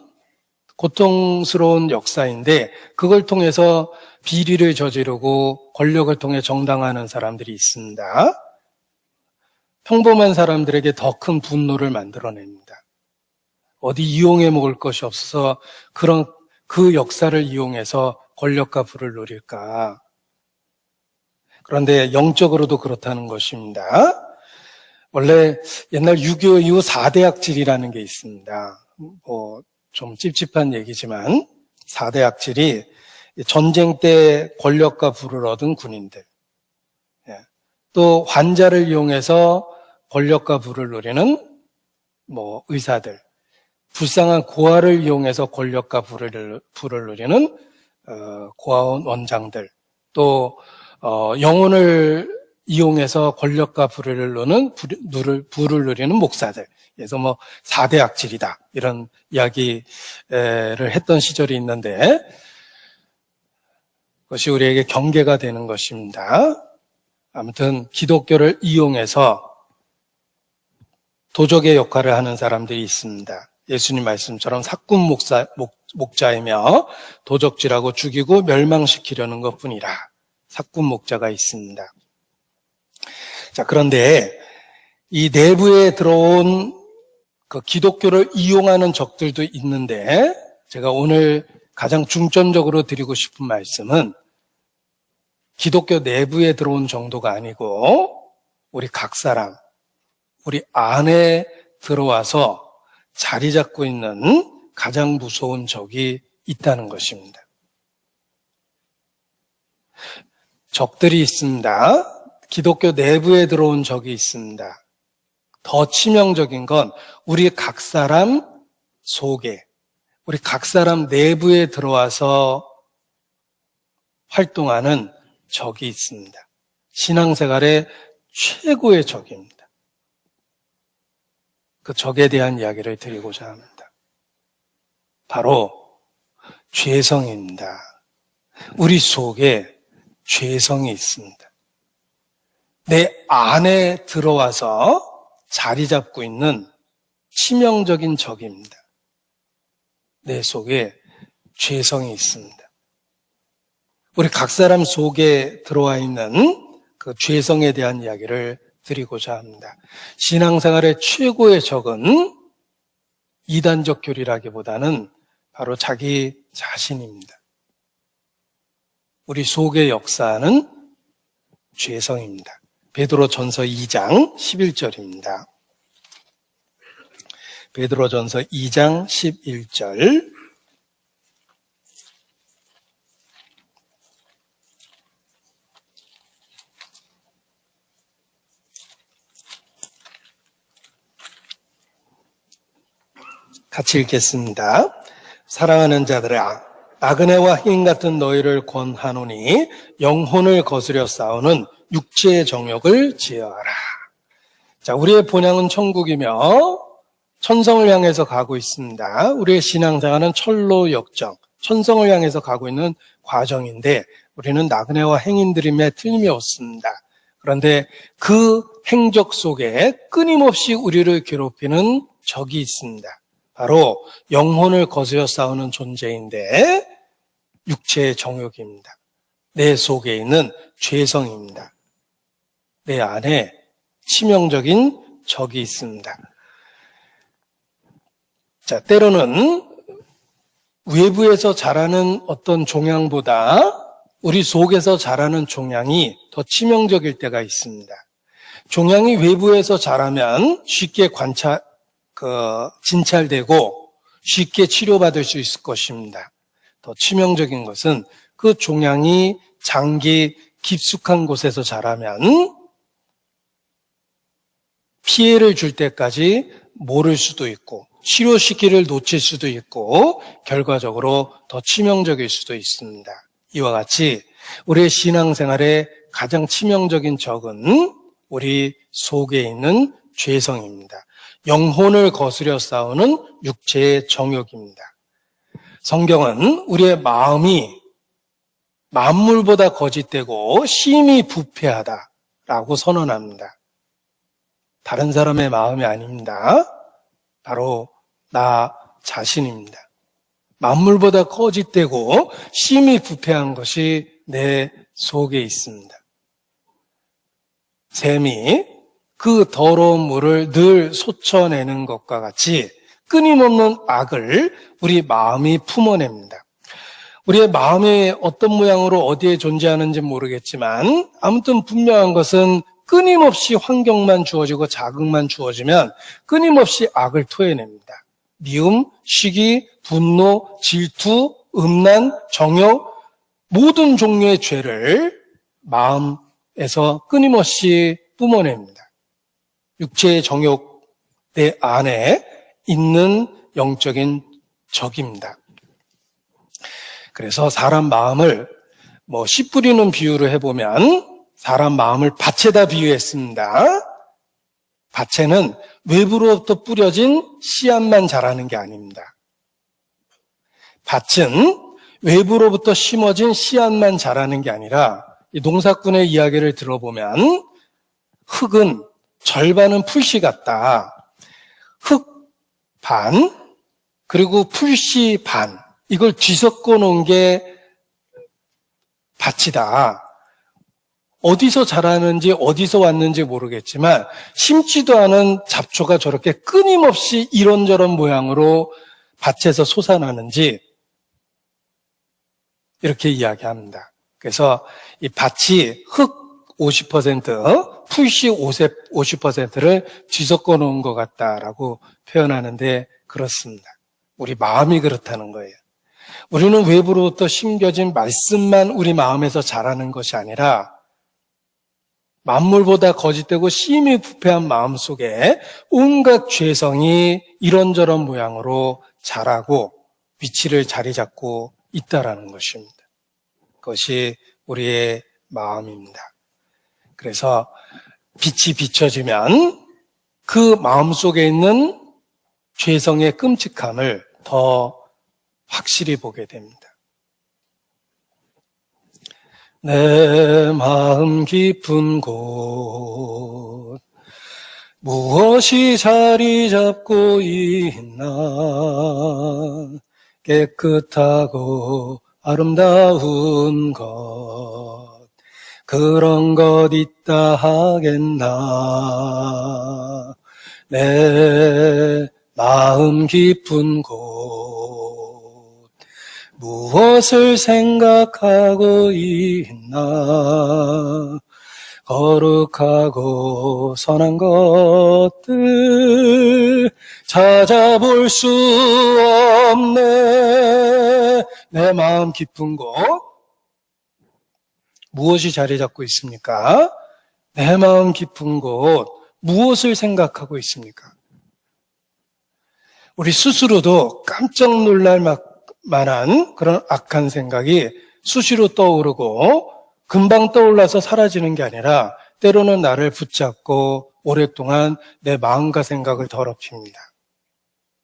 고통스러운 역사인데 그걸 통해서 비리를 저지르고 권력을 통해 정당화하는 사람들이 있습니다. 평범한 사람들에게 더 큰 분노를 만들어냅니다. 어디 이용해 먹을 것이 없어서 그 역사를 이용해서 권력과 부를 누릴까. 그런데 영적으로도 그렇다는 것입니다. 원래 옛날 6.25 이후 4대 악질이라는 게 있습니다. 좀 찝찝한 얘기지만 4대 악질이 전쟁 때 권력과 부를 얻은 군인들, 또 환자를 이용해서 권력과 부를 누리는 의사들, 불쌍한 고아를 이용해서 권력과 부를 누리는 고아원 원장들, 또 영혼을 이용해서 권력과 부를 누리는 목사들. 그래서 4대 악질이다, 이런 이야기를 했던 시절이 있는데, 그것이 우리에게 경계가 되는 것입니다. 아무튼 기독교를 이용해서 도적의 역할을 하는 사람들이 있습니다. 예수님 말씀처럼 사꾼 목자이며 도적질하고 죽이고 멸망시키려는 것뿐이라. 사꾼 목자가 있습니다. 자, 그런데 이 내부에 들어온 그 기독교를 이용하는 적들도 있는데, 제가 오늘 가장 중점적으로 드리고 싶은 말씀은 기독교 내부에 들어온 정도가 아니고 우리 각 사람, 우리 안에 들어와서 자리 잡고 있는 가장 무서운 적이 있다는 것입니다. 적들이 있습니다. 기독교 내부에 들어온 적이 있습니다. 더 치명적인 건 우리 각 사람 속에, 우리 각 사람 내부에 들어와서 활동하는 적이 있습니다. 신앙생활의 최고의 적입니다. 그 적에 대한 이야기를 드리고자 합니다. 바로 죄성입니다. 우리 속에 죄성이 있습니다. 내 안에 들어와서 자리 잡고 있는 치명적인 적입니다. 내 속에 죄성이 있습니다. 우리 각 사람 속에 들어와 있는 그 죄성에 대한 이야기를 드리고자 합니다. 신앙생활의 최고의 적은 이단적 교리라기보다는 바로 자기 자신입니다. 우리 속에 역사하는 죄성입니다. 베드로전서 2장 11절입니다. 베드로전서 2장 11절. 같이 읽겠습니다. 사랑하는 자들아, 나그네와 흰 같은 너희를 권하노니 영혼을 거스려 싸우는 육체의 정욕을 제어하라. 자, 우리의 본향은 천국이며 천성을 향해서 가고 있습니다. 우리의 신앙생활은 철로 역정, 천성을 향해서 가고 있는 과정인데 우리는 나그네와 행인들임에 틀림이 없습니다. 그런데 그 행적 속에 끊임없이 우리를 괴롭히는 적이 있습니다. 바로 영혼을 거스려 싸우는 존재인데 육체의 정욕입니다. 내 속에 있는 죄성입니다. 내 안에 치명적인 적이 있습니다. 자, 때로는 외부에서 자라는 어떤 종양보다 우리 속에서 자라는 종양이 더 치명적일 때가 있습니다. 종양이 외부에서 자라면 쉽게 진찰되고 쉽게 치료받을 수 있을 것입니다. 더 치명적인 것은 그 종양이 장기 깊숙한 곳에서 자라면 피해를 줄 때까지 모를 수도 있고 치료 시기를 놓칠 수도 있고 결과적으로 더 치명적일 수도 있습니다. 이와 같이 우리의 신앙생활의 가장 치명적인 적은 우리 속에 있는 죄성입니다. 영혼을 거스려 싸우는 육체의 정욕입니다. 성경은 우리의 마음이 만물보다 거짓되고 심히 부패하다라고 선언합니다. 다른 사람의 마음이 아닙니다. 바로 나 자신입니다. 만물보다 거짓되고 심히 부패한 것이 내 속에 있습니다. 샘이 그 더러운 물을 늘 쏟아내는 것과 같이 끊임없는 악을 우리 마음이 품어냅니다. 우리의 마음이 어떤 모양으로 어디에 존재하는지 모르겠지만 아무튼 분명한 것은 끊임없이 환경만 주어지고 자극만 주어지면 끊임없이 악을 토해냅니다. 미움, 시기, 분노, 질투, 음란, 정욕, 모든 종류의 죄를 마음에서 끊임없이 뿜어냅니다. 육체의 정욕 내 안에 있는 영적인 적입니다. 그래서 사람 마음을 씨 뿌리는 비유로 해보면 사람 마음을 밭에다 비유했습니다. 밭에는 외부로부터 뿌려진 씨앗만 자라는 게 아닙니다. 밭은 외부로부터 심어진 씨앗만 자라는 게 아니라 이 농사꾼의 이야기를 들어보면 흙은 절반은 풀씨 같다. 흙 반, 그리고 풀씨 반, 이걸 뒤섞어 놓은 게 밭이다. 어디서 자라는지 어디서 왔는지 모르겠지만 심지도 않은 잡초가 저렇게 끊임없이 이런저런 모양으로 밭에서 솟아나는지 이렇게 이야기합니다. 그래서 이 밭이 흙 50%, 풀씨 50%를 뒤섞어 놓은 것 같다라고 표현하는데 그렇습니다. 우리 마음이 그렇다는 거예요. 우리는 외부로부터 심겨진 말씀만 우리 마음에서 자라는 것이 아니라 만물보다 거짓되고 심히 부패한 마음 속에 온갖 죄성이 이런저런 모양으로 자라고 위치를 자리 잡고 있다라는 것입니다. 그것이 우리의 마음입니다. 그래서 빛이 비춰지면 그 마음 속에 있는 죄성의 끔찍함을 더 확실히 보게 됩니다. 내 마음 깊은 곳 무엇이 자리 잡고 있나 깨끗하고 아름다운 것 그런 것 있다 하겠나 내 마음 깊은 곳 무엇을 생각하고 있나 거룩하고 선한 것들 찾아볼 수 없네 내 마음 깊은 곳 무엇이 자리 잡고 있습니까? 내 마음 깊은 곳 무엇을 생각하고 있습니까? 우리 스스로도 깜짝 놀랄 만한 그런 악한 생각이 수시로 떠오르고 금방 떠올라서 사라지는 게 아니라 때로는 나를 붙잡고 오랫동안 내 마음과 생각을 더럽힙니다.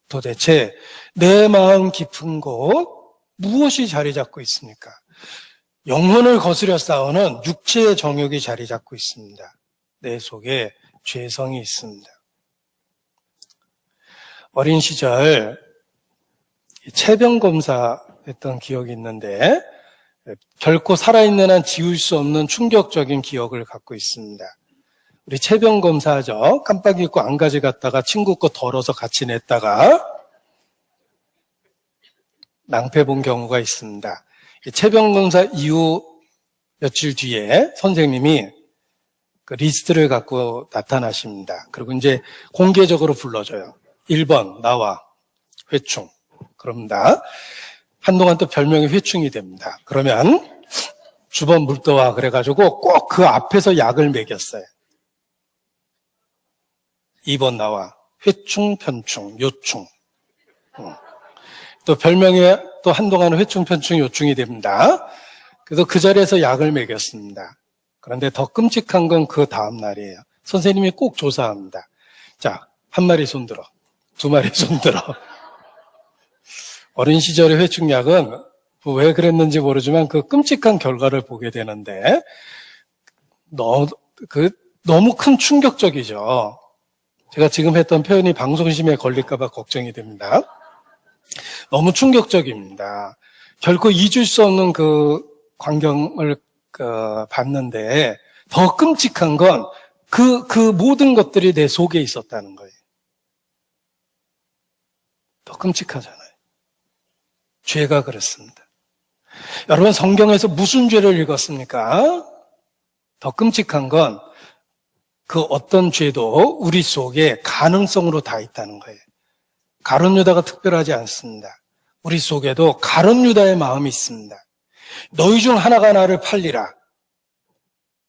도대체 내 마음 깊은 곳 무엇이 자리 잡고 있습니까? 영혼을 거스려 싸우는 육체의 정욕이 자리 잡고 있습니다. 내 속에 죄성이 있습니다. 어린 시절 체병 검사했던 기억이 있는데 결코 살아있는 한 지울 수 없는 충격적인 기억을 갖고 있습니다. 우리 체병 검사하죠. 깜빡 잊고 안가지 갔다가 친구 거 덜어서 같이 냈다가 낭패 본 경우가 있습니다. 체병 검사 이후 며칠 뒤에 선생님이 그 리스트를 갖고 나타나십니다. 그리고 이제 공개적으로 불러줘요. 1번 나와 회충. 그럽니다. 한동안 또 별명이 회충이 됩니다. 그러면 주번 물 떠와 그래가지고 꼭 그 앞에서 약을 먹였어요. 2번 나와 회충, 편충, 요충. 또 별명이 또 한동안 회충, 편충, 요충이 됩니다. 그래서 그 자리에서 약을 먹였습니다. 그런데 더 끔찍한 건 그 다음 날이에요. 선생님이 꼭 조사합니다. 자, 한 마리 손들어. 두 마리 손들어. 어린 시절의 회충약은 왜 그랬는지 모르지만 그 끔찍한 결과를 보게 되는데 너무 큰 충격적이죠. 제가 지금 했던 표현이 방송심에 걸릴까 봐 걱정이 됩니다. 너무 충격적입니다. 결코 잊을 수 없는 그 광경을 봤는데 더 끔찍한 건 그 모든 것들이 내 속에 있었다는 거예요. 더 끔찍하잖아요. 죄가 그렇습니다. 여러분 성경에서 무슨 죄를 읽었습니까? 더 끔찍한 건 그 어떤 죄도 우리 속에 가능성으로 다 있다는 거예요. 가룟 유다가 특별하지 않습니다. 우리 속에도 가룟 유다의 마음이 있습니다. 너희 중 하나가 나를 팔리라.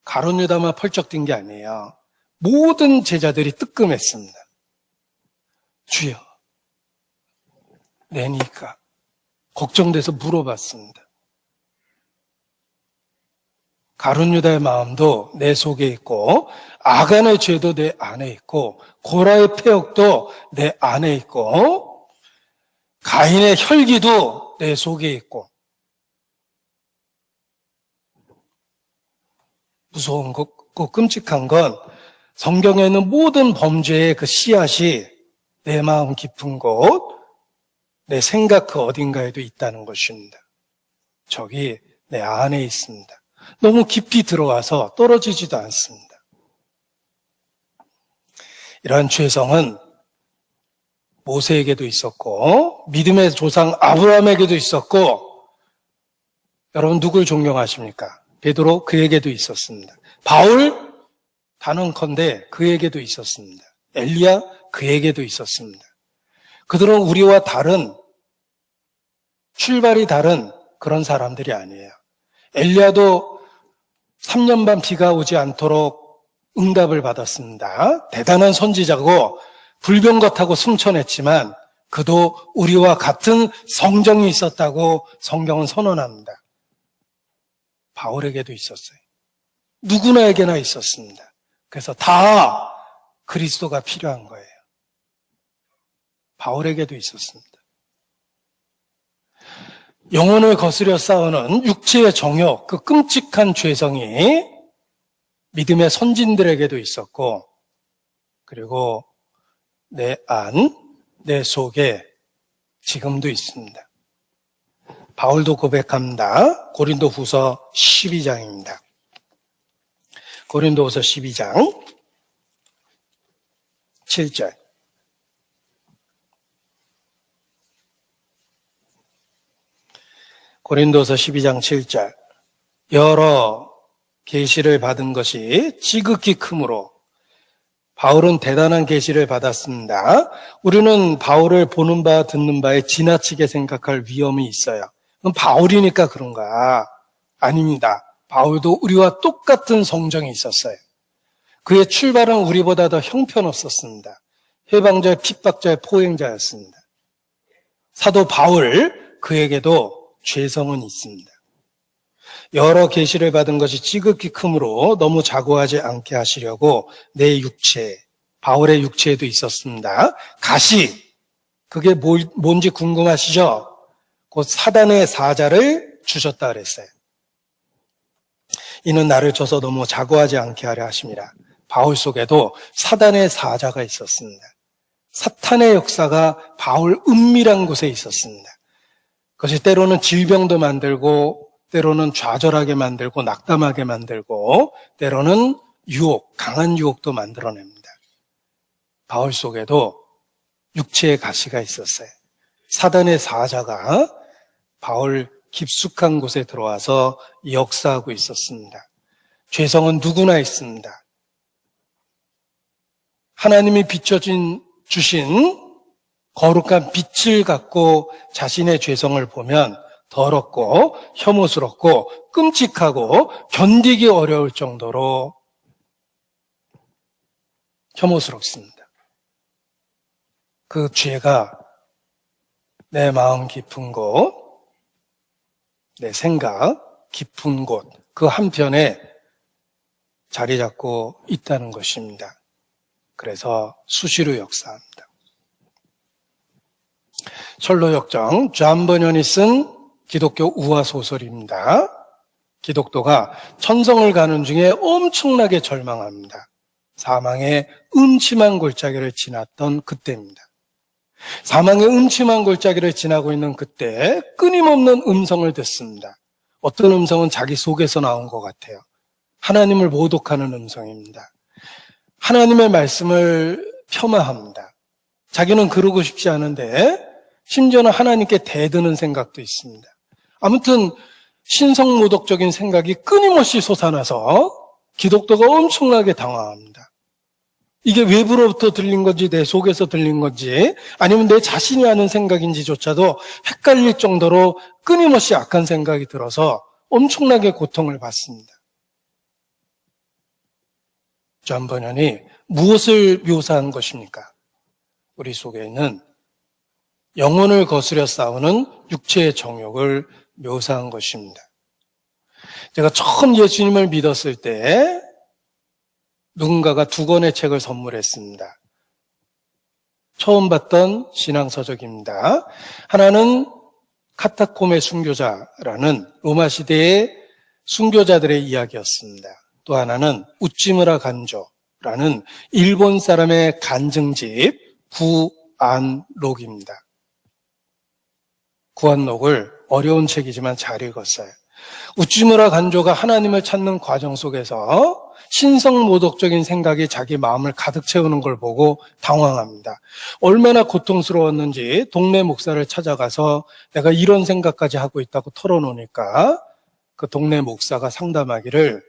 가룟 유다만 펄쩍 뛴 게 아니에요. 모든 제자들이 뜨끔했습니다. 주여, 내니까 걱정돼서 물어봤습니다. 가룟 유다의 마음도 내 속에 있고, 아간의 죄도 내 안에 있고, 고라의 패역도 내 안에 있고, 가인의 혈기도 내 속에 있고, 무서운 것, 끔찍한 건 성경에 있는 모든 범죄의 그 씨앗이 내 마음 깊은 곳, 내 생각 그 어딘가에도 있다는 것입니다. 저기 내 안에 있습니다. 너무 깊이 들어와서 떨어지지도 않습니다. 이러한 죄성은 모세에게도 있었고, 믿음의 조상 아브라함에게도 있었고, 여러분 누굴 존경하십니까? 베드로, 그에게도 있었습니다. 바울, 단언컨대 그에게도 있었습니다. 엘리야, 그에게도 있었습니다. 그들은 우리와 다른, 출발이 다른 그런 사람들이 아니에요. 엘리야도 3년 반 비가 오지 않도록 응답을 받았습니다. 대단한 선지자고 불병거타고 승천했지만 그도 우리와 같은 성정이 있었다고 성경은 선언합니다. 바울에게도 있었어요. 누구나에게나 있었습니다. 그래서 다 그리스도가 필요한 거예요. 바울에게도 있었습니다. 영혼을 거스려 싸우는 육체의 정욕, 그 끔찍한 죄성이 믿음의 선진들에게도 있었고, 그리고 내 안, 내 속에 지금도 있습니다. 바울도 고백합니다. 고린도후서 12장입니다. 고린도후서 12장 7절. 고린도서 12장 7절. 여러 계시를 받은 것이 지극히 크므로 바울은 대단한 계시를 받았습니다. 우리는 바울을 보는 바 듣는 바에 지나치게 생각할 위험이 있어요. 그럼 바울이니까 그런가? 아닙니다. 바울도 우리와 똑같은 성정이 있었어요. 그의 출발은 우리보다 더 형편없었습니다. 해방자의 핍박자의 포행자였습니다. 사도 바울, 그에게도 죄성은 있습니다. 여러 계시를 받은 것이 지극히 크므로 너무 자고하지 않게 하시려고 내 육체, 바울의 육체에도 있었습니다. 가시, 그게 뭔지 궁금하시죠? 곧 사단의 사자를 주셨다 그랬어요. 이는 나를 줘서 너무 자고하지 않게 하려 하심이라. 바울 속에도 사단의 사자가 있었습니다. 사탄의 역사가 바울 은밀한 곳에 있었습니다. 그것이 때로는 질병도 만들고, 때로는 좌절하게 만들고, 낙담하게 만들고, 때로는 유혹, 강한 유혹도 만들어냅니다. 바울 속에도 육체의 가시가 있었어요. 사단의 사자가 바울 깊숙한 곳에 들어와서 역사하고 있었습니다. 죄성은 누구나 있습니다. 하나님이 주신 거룩한 빛을 갖고 자신의 죄성을 보면 더럽고 혐오스럽고 끔찍하고 견디기 어려울 정도로 혐오스럽습니다. 그 죄가 내 마음 깊은 곳, 내 생각 깊은 곳, 그 한편에 자리 잡고 있다는 것입니다. 그래서 수시로 역사합니다. 철로역정, 존 버년이 쓴 기독교 우화 소설입니다. 기독교가 천성을 가는 중에 엄청나게 절망합니다. 사망의 음침한 골짜기를 지났던 그때입니다. 사망의 음침한 골짜기를 지나고 있는 그때 끊임없는 음성을 듣습니다. 어떤 음성은 자기 속에서 나온 것 같아요. 하나님을 모독하는 음성입니다. 하나님의 말씀을 폄하합니다. 자기는 그러고 싶지 않은데 심지어는 하나님께 대드는 생각도 있습니다. 아무튼 신성모독적인 생각이 끊임없이 솟아나서 기독교가 엄청나게 당황합니다. 이게 외부로부터 들린 건지 내 속에서 들린 건지 아니면 내 자신이 하는 생각인지조차도 헷갈릴 정도로 끊임없이 악한 생각이 들어서 엄청나게 고통을 받습니다. 존 버년이 무엇을 묘사한 것입니까? 우리 속에 있는 영혼을 거스려 싸우는 육체의 정욕을 묘사한 것입니다. 제가 처음 예수님을 믿었을 때 누군가가 2권의 책을 선물했습니다. 처음 봤던 신앙서적입니다. 하나는 카타콤의 순교자라는 로마 시대의 순교자들의 이야기였습니다. 또 하나는 우찌무라 간조라는 일본 사람의 간증집 구안록입니다. 구안록을 어려운 책이지만 잘 읽었어요. 우찌무라 간조가 하나님을 찾는 과정 속에서 신성모독적인 생각이 자기 마음을 가득 채우는 걸 보고 당황합니다. 얼마나 고통스러웠는지 동네 목사를 찾아가서 내가 이런 생각까지 하고 있다고 털어놓으니까 그 동네 목사가 상담하기를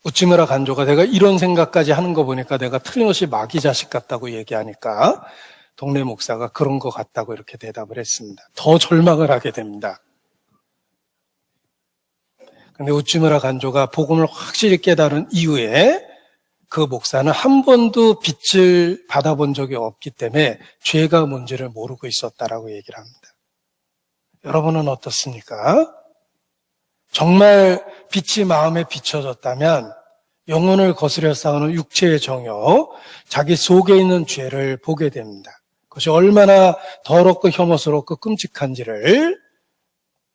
우찌무라 간조가 내가 이런 생각까지 하는 거 보니까 내가 틀림없이 마귀 자식 같다고 얘기하니까 동네 목사가 그런 것 같다고 이렇게 대답을 했습니다. 더 절망을 하게 됩니다. 근데 우찌무라 간조가 복음을 확실히 깨달은 이후에 그 목사는 한 번도 빛을 받아본 적이 없기 때문에 죄가 뭔지를 모르고 있었다라고 얘기를 합니다. 여러분은 어떻습니까? 정말 빛이 마음에 비춰졌다면 영혼을 거스려 싸우는 육체의 정욕, 자기 속에 있는 죄를 보게 됩니다. 그것이 얼마나 더럽고 혐오스럽고 끔찍한지를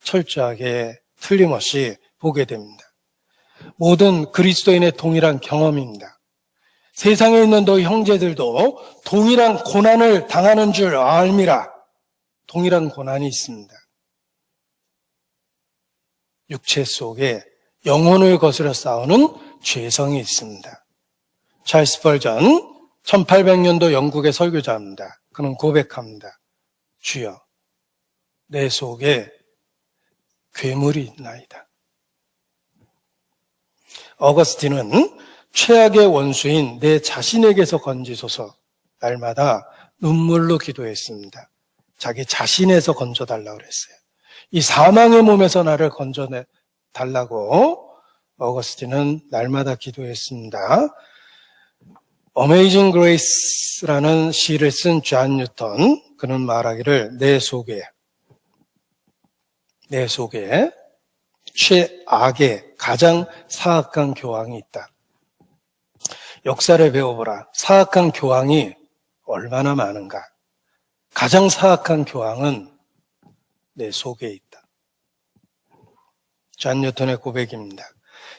철저하게 틀림없이 보게 됩니다. 모든 그리스도인의 동일한 경험입니다. 세상에 있는 너희 형제들도 동일한 고난을 당하는 줄 알미라. 동일한 고난이 있습니다. 육체 속에 영혼을 거스려 싸우는 죄성이 있습니다. 찰스 벌전 1800년도 영국의 설교자입니다. 그는 고백합니다. 주여, 내 속에 괴물이 있나이다. 어거스틴은 최악의 원수인 내 자신에게서 건지소서 날마다 눈물로 기도했습니다. 자기 자신에서 건져달라고 그랬어요. 이 사망의 몸에서 나를 건져달라고 어거스틴은 날마다 기도했습니다. Amazing Grace라는 시를 쓴 존 뉴턴, 그는 말하기를 내 속에 최악의 가장 사악한 교황이 있다. 역사를 배워보라. 사악한 교황이 얼마나 많은가. 가장 사악한 교황은 내 속에 있다. 존 뉴턴의 고백입니다.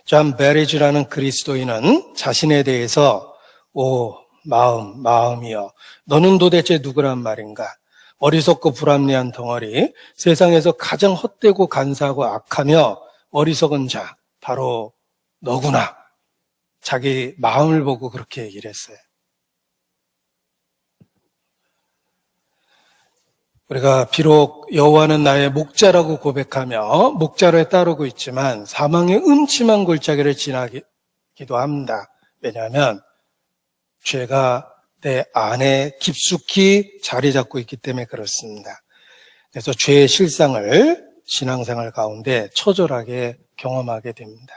존 베리지라는 그리스도인은 자신에 대해서 오 마음이여 너는 도대체 누구란 말인가. 어리석고 불합리한 덩어리, 세상에서 가장 헛되고 간사하고 악하며 어리석은 자 바로 너구나. 자기 마음을 보고 그렇게 얘기를 했어요. 우리가 비록 여호와는 나의 목자라고 고백하며 목자를 따르고 있지만 사망의 음침한 골짜기를 지나기도 합니다. 왜냐하면 죄가 내 안에 깊숙이 자리 잡고 있기 때문에 그렇습니다. 그래서 죄의 실상을 신앙생활 가운데 처절하게 경험하게 됩니다.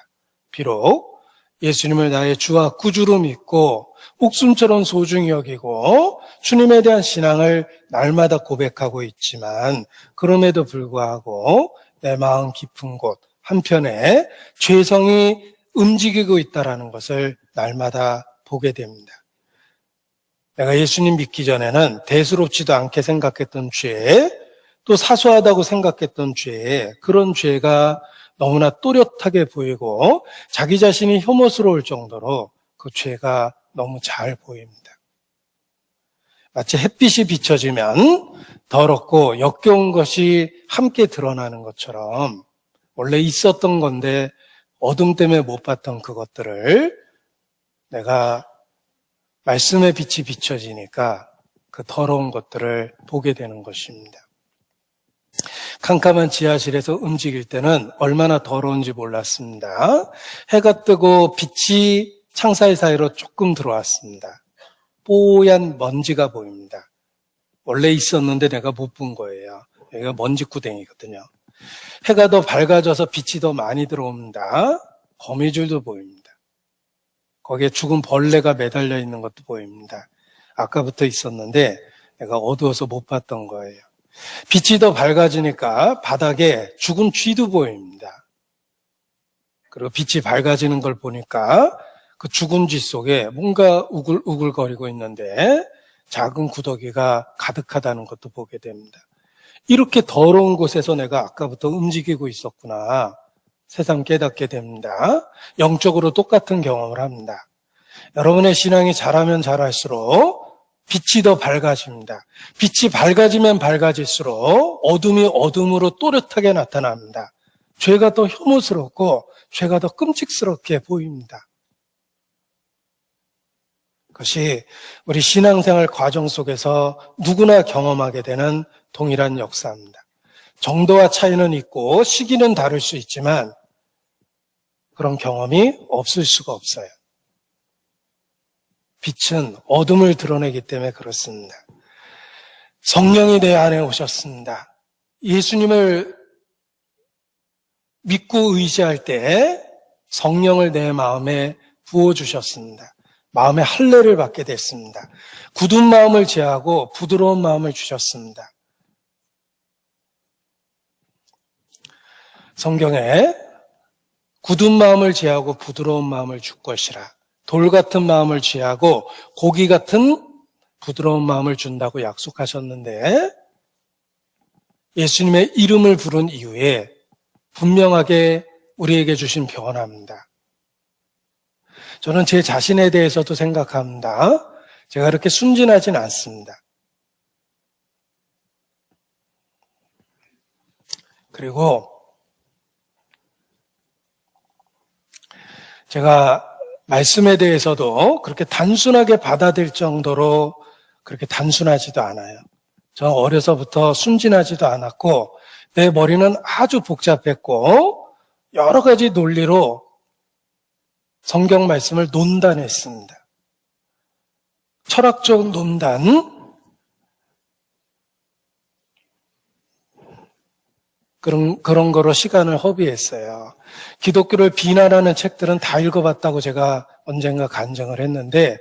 비록 예수님을 나의 주와 구주로 믿고 목숨처럼 소중히 여기고 주님에 대한 신앙을 날마다 고백하고 있지만 그럼에도 불구하고 내 마음 깊은 곳 한편에 죄성이 움직이고 있다는 것을 날마다 보게 됩니다. 내가 예수님 믿기 전에는 대수롭지도 않게 생각했던 죄, 또 사소하다고 생각했던 죄, 그런 죄가 너무나 또렷하게 보이고 자기 자신이 혐오스러울 정도로 그 죄가 너무 잘 보입니다. 마치 햇빛이 비춰지면 더럽고 역겨운 것이 함께 드러나는 것처럼 원래 있었던 건데 어둠 때문에 못 봤던 그것들을 내가 말씀의 빛이 비춰지니까 그 더러운 것들을 보게 되는 것입니다. 캄캄한 지하실에서 움직일 때는 얼마나 더러운지 몰랐습니다. 해가 뜨고 빛이 창 사이사이로 조금 들어왔습니다. 뽀얀 먼지가 보입니다. 원래 있었는데 내가 못 본 거예요. 여기가 먼지구덩이거든요. 해가 더 밝아져서 빛이 더 많이 들어옵니다. 거미줄도 보입니다. 거기에 죽은 벌레가 매달려 있는 것도 보입니다. 아까부터 있었는데 내가 어두워서 못 봤던 거예요. 빛이 더 밝아지니까 바닥에 죽은 쥐도 보입니다. 그리고 빛이 밝아지는 걸 보니까 그 죽은 쥐 속에 뭔가 우글우글거리고 있는데 작은 구더기가 가득하다는 것도 보게 됩니다. 이렇게 더러운 곳에서 내가 아까부터 움직이고 있었구나. 새삼 깨닫게 됩니다. 영적으로 똑같은 경험을 합니다. 여러분의 신앙이 자라면 자랄수록 빛이 더 밝아집니다. 빛이 밝아지면 밝아질수록 어둠이 어둠으로 또렷하게 나타납니다. 죄가 더 혐오스럽고 죄가 더 끔찍스럽게 보입니다. 그것이 우리 신앙생활 과정 속에서 누구나 경험하게 되는 동일한 역사입니다. 정도와 차이는 있고 시기는 다를 수 있지만 그런 경험이 없을 수가 없어요. 빛은 어둠을 드러내기 때문에 그렇습니다. 성령이 내 안에 오셨습니다. 예수님을 믿고 의지할 때 성령을 내 마음에 부어주셨습니다. 마음의 할례를 받게 됐습니다. 굳은 마음을 제하고 부드러운 마음을 주셨습니다. 성경에 굳은 마음을 제하고 부드러운 마음을 줄 것이라, 돌 같은 마음을 제하고 고기 같은 부드러운 마음을 준다고 약속하셨는데 예수님의 이름을 부른 이후에 분명하게 우리에게 주신 변화입니다. 저는 제 자신에 대해서도 생각합니다. 제가 그렇게 순진하진 않습니다. 그리고 제가 말씀에 대해서도 그렇게 단순하게 받아들일 정도로 그렇게 단순하지도 않아요. 저는 어려서부터 순진하지도 않았고 내 머리는 아주 복잡했고 여러 가지 논리로 성경 말씀을 논단했습니다. 철학적 논단, 그런 거로 시간을 허비했어요. 기독교를 비난하는 책들은 다 읽어봤다고 제가 언젠가 간증을 했는데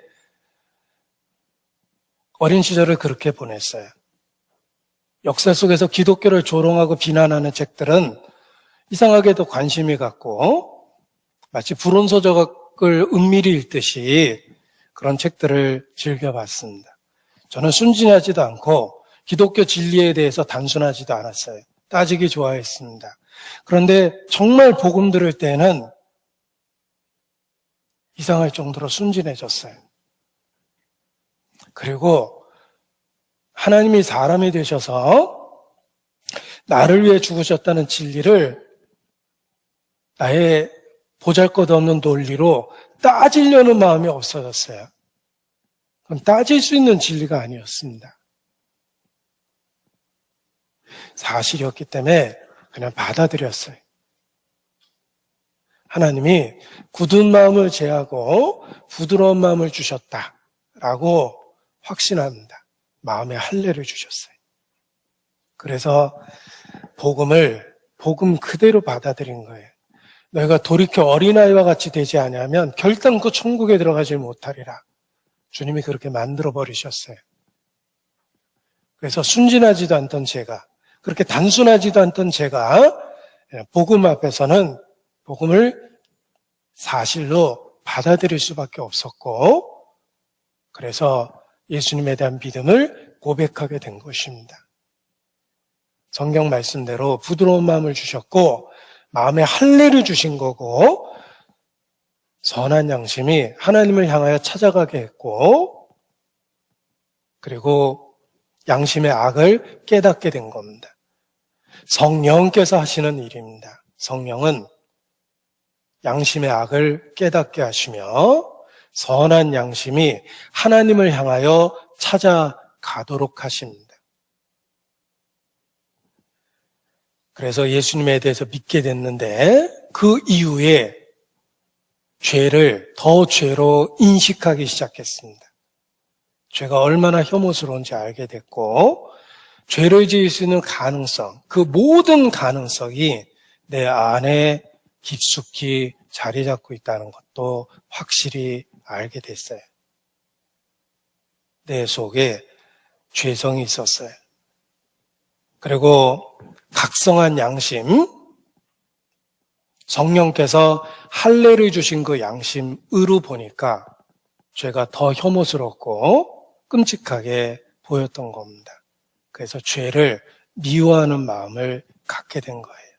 어린 시절을 그렇게 보냈어요. 역사 속에서 기독교를 조롱하고 비난하는 책들은 이상하게도 관심이 갖고 마치 불온서적을 은밀히 읽듯이 그런 책들을 즐겨봤습니다. 저는 순진하지도 않고 기독교 진리에 대해서 단순하지도 않았어요. 따지기 좋아했습니다. 그런데 정말 복음 들을 때는 이상할 정도로 순진해졌어요. 그리고 하나님이 사람이 되셔서 나를 위해 죽으셨다는 진리를 나의 보잘것없는 논리로 따지려는 마음이 없어졌어요. 그건 따질 수 있는 진리가 아니었습니다. 사실이었기 때문에 그냥 받아들였어요. 하나님이 굳은 마음을 제하고 부드러운 마음을 주셨다라고 확신합니다. 마음의 할례를 주셨어요. 그래서 복음 그대로 받아들인 거예요. 너희가 돌이켜 어린아이와 같이 되지 아니하면 결단코 천국에 들어가지 못하리라. 주님이 그렇게 만들어 버리셨어요. 그래서 순진하지도 않던 제가, 그렇게 단순하지도 않던 제가 복음 앞에서는 복음을 사실로 받아들일 수밖에 없었고, 그래서 예수님에 대한 믿음을 고백하게 된 것입니다. 성경 말씀대로 부드러운 마음을 주셨고 마음에 할례를 주신 거고 선한 양심이 하나님을 향하여 찾아가게 했고 그리고 양심의 악을 깨닫게 된 겁니다. 성령께서 하시는 일입니다. 성령은 양심의 악을 깨닫게 하시며 선한 양심이 하나님을 향하여 찾아가도록 하십니다. 그래서 예수님에 대해서 믿게 됐는데 그 이후에 죄를 더 죄로 인식하기 시작했습니다. 죄가 얼마나 혐오스러운지 알게 됐고 죄를 지을 수 있는 가능성, 그 모든 가능성이 내 안에 깊숙이 자리 잡고 있다는 것도 확실히 알게 됐어요. 내 속에 죄성이 있었어요. 그리고 각성한 양심, 성령께서 할례를 주신 그 양심으로 보니까 죄가 더 혐오스럽고 끔찍하게 보였던 겁니다. 그래서 죄를 미워하는 마음을 갖게 된 거예요.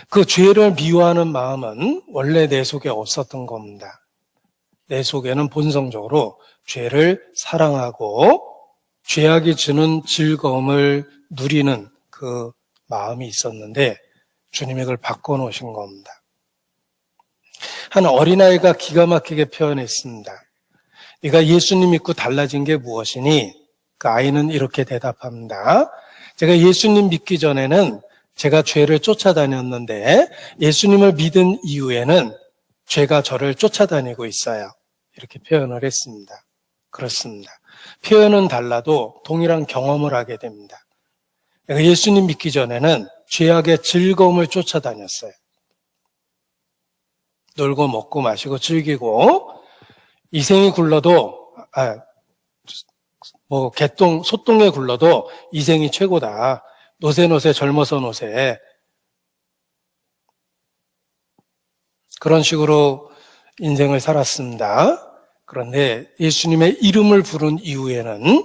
그 죄를 미워하는 마음은 원래 내 속에 없었던 겁니다. 내 속에는 본성적으로 죄를 사랑하고 죄악이 주는 즐거움을 누리는 그 마음이 있었는데 주님이 그걸 바꿔놓으신 겁니다. 한 어린아이가 기가 막히게 표현했습니다. 네가 예수님 믿고 달라진 게 무엇이니? 그 아이는 이렇게 대답합니다. 제가 예수님 믿기 전에는 제가 죄를 쫓아다녔는데 예수님을 믿은 이후에는 죄가 저를 쫓아다니고 있어요. 이렇게 표현을 했습니다. 그렇습니다. 표현은 달라도 동일한 경험을 하게 됩니다. 내가 예수님 믿기 전에는 죄악의 즐거움을 쫓아다녔어요. 놀고 먹고 마시고 즐기고 이생이 굴러도 소똥에 굴러도 이생이 최고다. 노세 젊어서 노세. 그런 식으로 인생을 살았습니다. 그런데 예수님의 이름을 부른 이후에는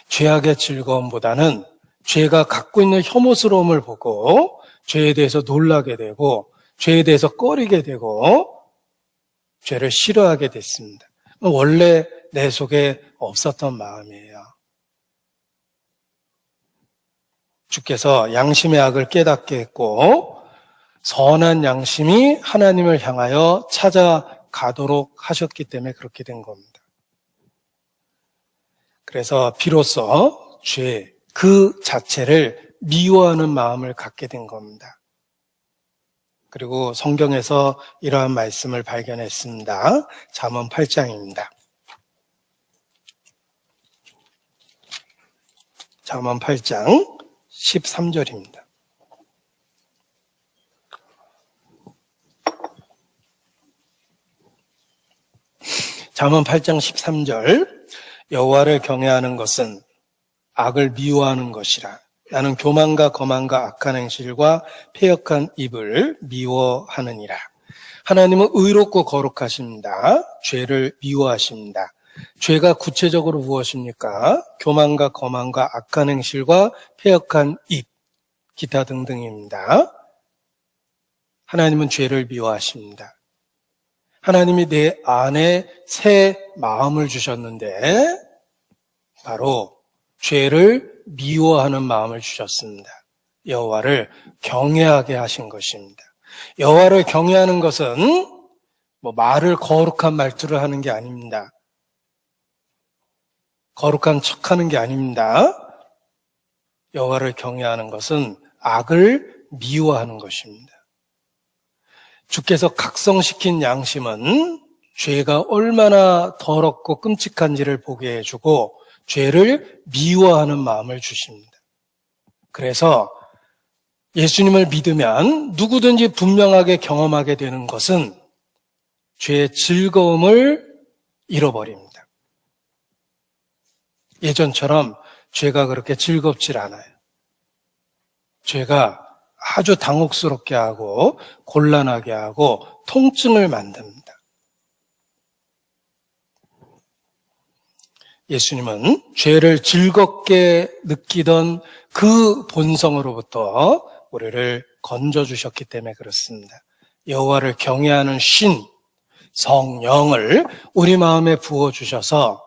죄악의 즐거움보다는 죄가 갖고 있는 혐오스러움을 보고 죄에 대해서 놀라게 되고 죄에 대해서 꺼리게 되고 죄를 싫어하게 됐습니다. 원래 내 속에 없었던 마음이에요. 주께서 양심의 악을 깨닫게 했고 선한 양심이 하나님을 향하여 찾아가도록 하셨기 때문에 그렇게 된 겁니다. 그래서 비로소 죄 그 자체를 미워하는 마음을 갖게 된 겁니다. 그리고 성경에서 이러한 말씀을 발견했습니다. 잠언 8장입니다. 잠언 8장 13절입니다. 잠언 8장 13절 여호와를 경외하는 것은 악을 미워하는 것이라. 나는 교만과 거만과 악한 행실과 패역한 입을 미워하느니라. 하나님은 의롭고 거룩하십니다. 죄를 미워하십니다. 죄가 구체적으로 무엇입니까? 교만과 거만과 악한 행실과 패역한 입, 기타 등등입니다. 하나님은 죄를 미워하십니다. 하나님이 내 안에 새 마음을 주셨는데 바로 죄를 미워하는 마음을 주셨습니다. 여호와를 경외하게 하신 것입니다. 여호와를 경외하는 것은 말을 거룩한 말투를 하는 게 아닙니다. 거룩한 척하는 게 아닙니다. 여호와를 경외하는 것은 악을 미워하는 것입니다. 주께서 각성시킨 양심은 죄가 얼마나 더럽고 끔찍한지를 보게 해주고 죄를 미워하는 마음을 주십니다. 그래서 예수님을 믿으면 누구든지 분명하게 경험하게 되는 것은 죄의 즐거움을 잃어버립니다. 예전처럼 죄가 그렇게 즐겁질 않아요. 죄가 아주 당혹스럽게 하고 곤란하게 하고 통증을 만듭니다. 예수님은 죄를 즐겁게 느끼던 그 본성으로부터 우리를 건져주셨기 때문에 그렇습니다. 여호와를 경외하는 신, 성령을 우리 마음에 부어주셔서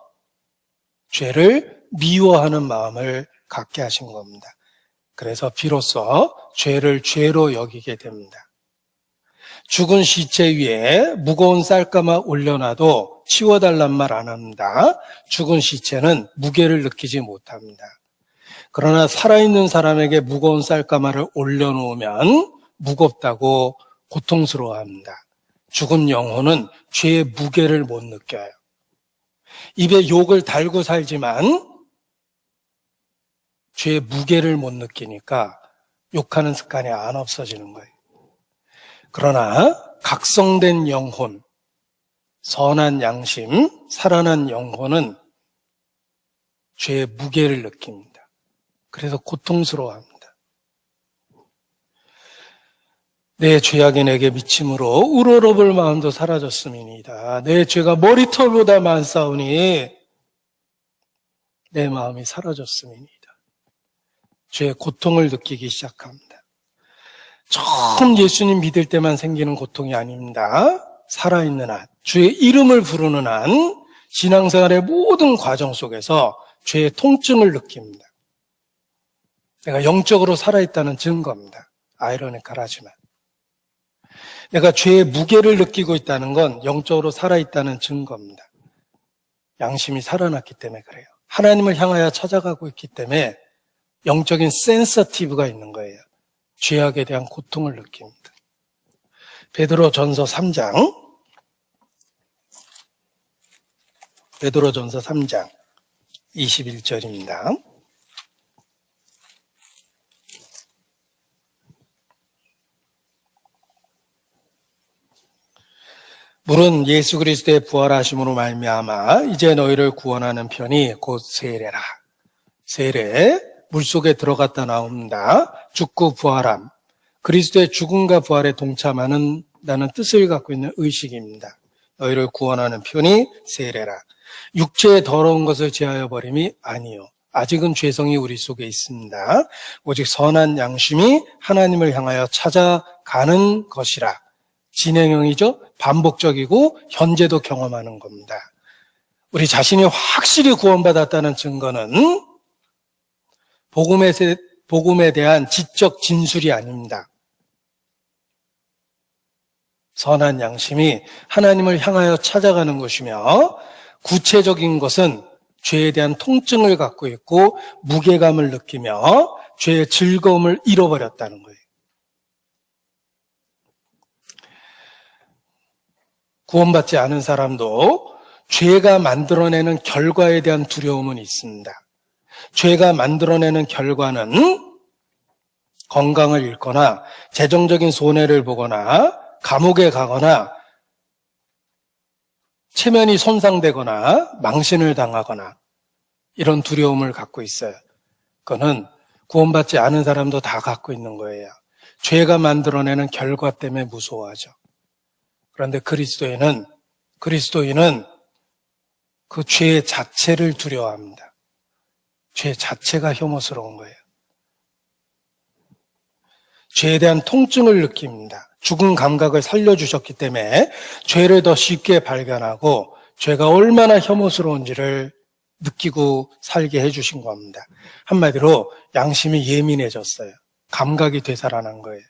죄를 미워하는 마음을 갖게 하신 겁니다. 그래서 비로소 죄를 죄로 여기게 됩니다. 죽은 시체 위에 무거운 쌀가마 올려놔도 치워달란 말 안 합니다. 죽은 시체는 무게를 느끼지 못합니다. 그러나 살아있는 사람에게 무거운 쌀가마를 올려놓으면 무겁다고 고통스러워합니다. 죽은 영혼은 죄의 무게를 못 느껴요. 입에 욕을 달고 살지만 죄의 무게를 못 느끼니까 욕하는 습관이 안 없어지는 거예요. 그러나 각성된 영혼, 선한 양심, 살아난 영혼은 죄의 무게를 느낍니다. 그래서 고통스러워합니다. 내 죄악이 내게 미침으로 우러러볼 마음도 사라졌음이니이다. 내 죄가 머리털보다 많사오니 내 마음이 사라졌음이니이다. 죄의 고통을 느끼기 시작합니다. 처음 예수님 믿을 때만 생기는 고통이 아닙니다. 살아있는 한, 주의 이름을 부르는 한 신앙생활의 모든 과정 속에서 죄의 통증을 느낍니다. 내가 영적으로 살아있다는 증거입니다. 아이러니컬하지만 내가 죄의 무게를 느끼고 있다는 건 영적으로 살아있다는 증거입니다. 양심이 살아났기 때문에 그래요. 하나님을 향하여 찾아가고 있기 때문에 영적인 센서티브가 있는 거예요. 죄악에 대한 고통을 느낍니다. 베드로전서 3장 21절입니다. 물은 예수 그리스도의 부활하심으로 말미암아 이제 너희를 구원하는 편이 곧 세례라. 세례, 물속에 들어갔다 나옵니다. 죽고 부활함, 그리스도의 죽음과 부활에 동참하는 다는 뜻을 갖고 있는 의식입니다. 너희를 구원하는 편이 세례라. 육체의 더러운 것을 제하여 버림이 아니요, 아직은 죄성이 우리 속에 있습니다. 오직 선한 양심이 하나님을 향하여 찾아가는 것이라. 진행형이죠. 반복적이고 현재도 경험하는 겁니다. 우리 자신이 확실히 구원받았다는 증거는 복음에 대한 지적 진술이 아닙니다. 선한 양심이 하나님을 향하여 찾아가는 것이며, 구체적인 것은 죄에 대한 통증을 갖고 있고 무게감을 느끼며 죄의 즐거움을 잃어버렸다는 거예요. 구원받지 않은 사람도 죄가 만들어내는 결과에 대한 두려움은 있습니다. 죄가 만들어내는 결과는 건강을 잃거나 재정적인 손해를 보거나 감옥에 가거나 체면이 손상되거나 망신을 당하거나 이런 두려움을 갖고 있어요. 그거는 구원받지 않은 사람도 다 갖고 있는 거예요. 죄가 만들어내는 결과 때문에 무서워하죠. 그런데 그리스도인은 그 죄 자체를 두려워합니다. 죄 자체가 혐오스러운 거예요. 죄에 대한 통증을 느낍니다. 죽은 감각을 살려주셨기 때문에 죄를 더 쉽게 발견하고 죄가 얼마나 혐오스러운지를 느끼고 살게 해주신 겁니다. 한마디로 양심이 예민해졌어요. 감각이 되살아난 거예요.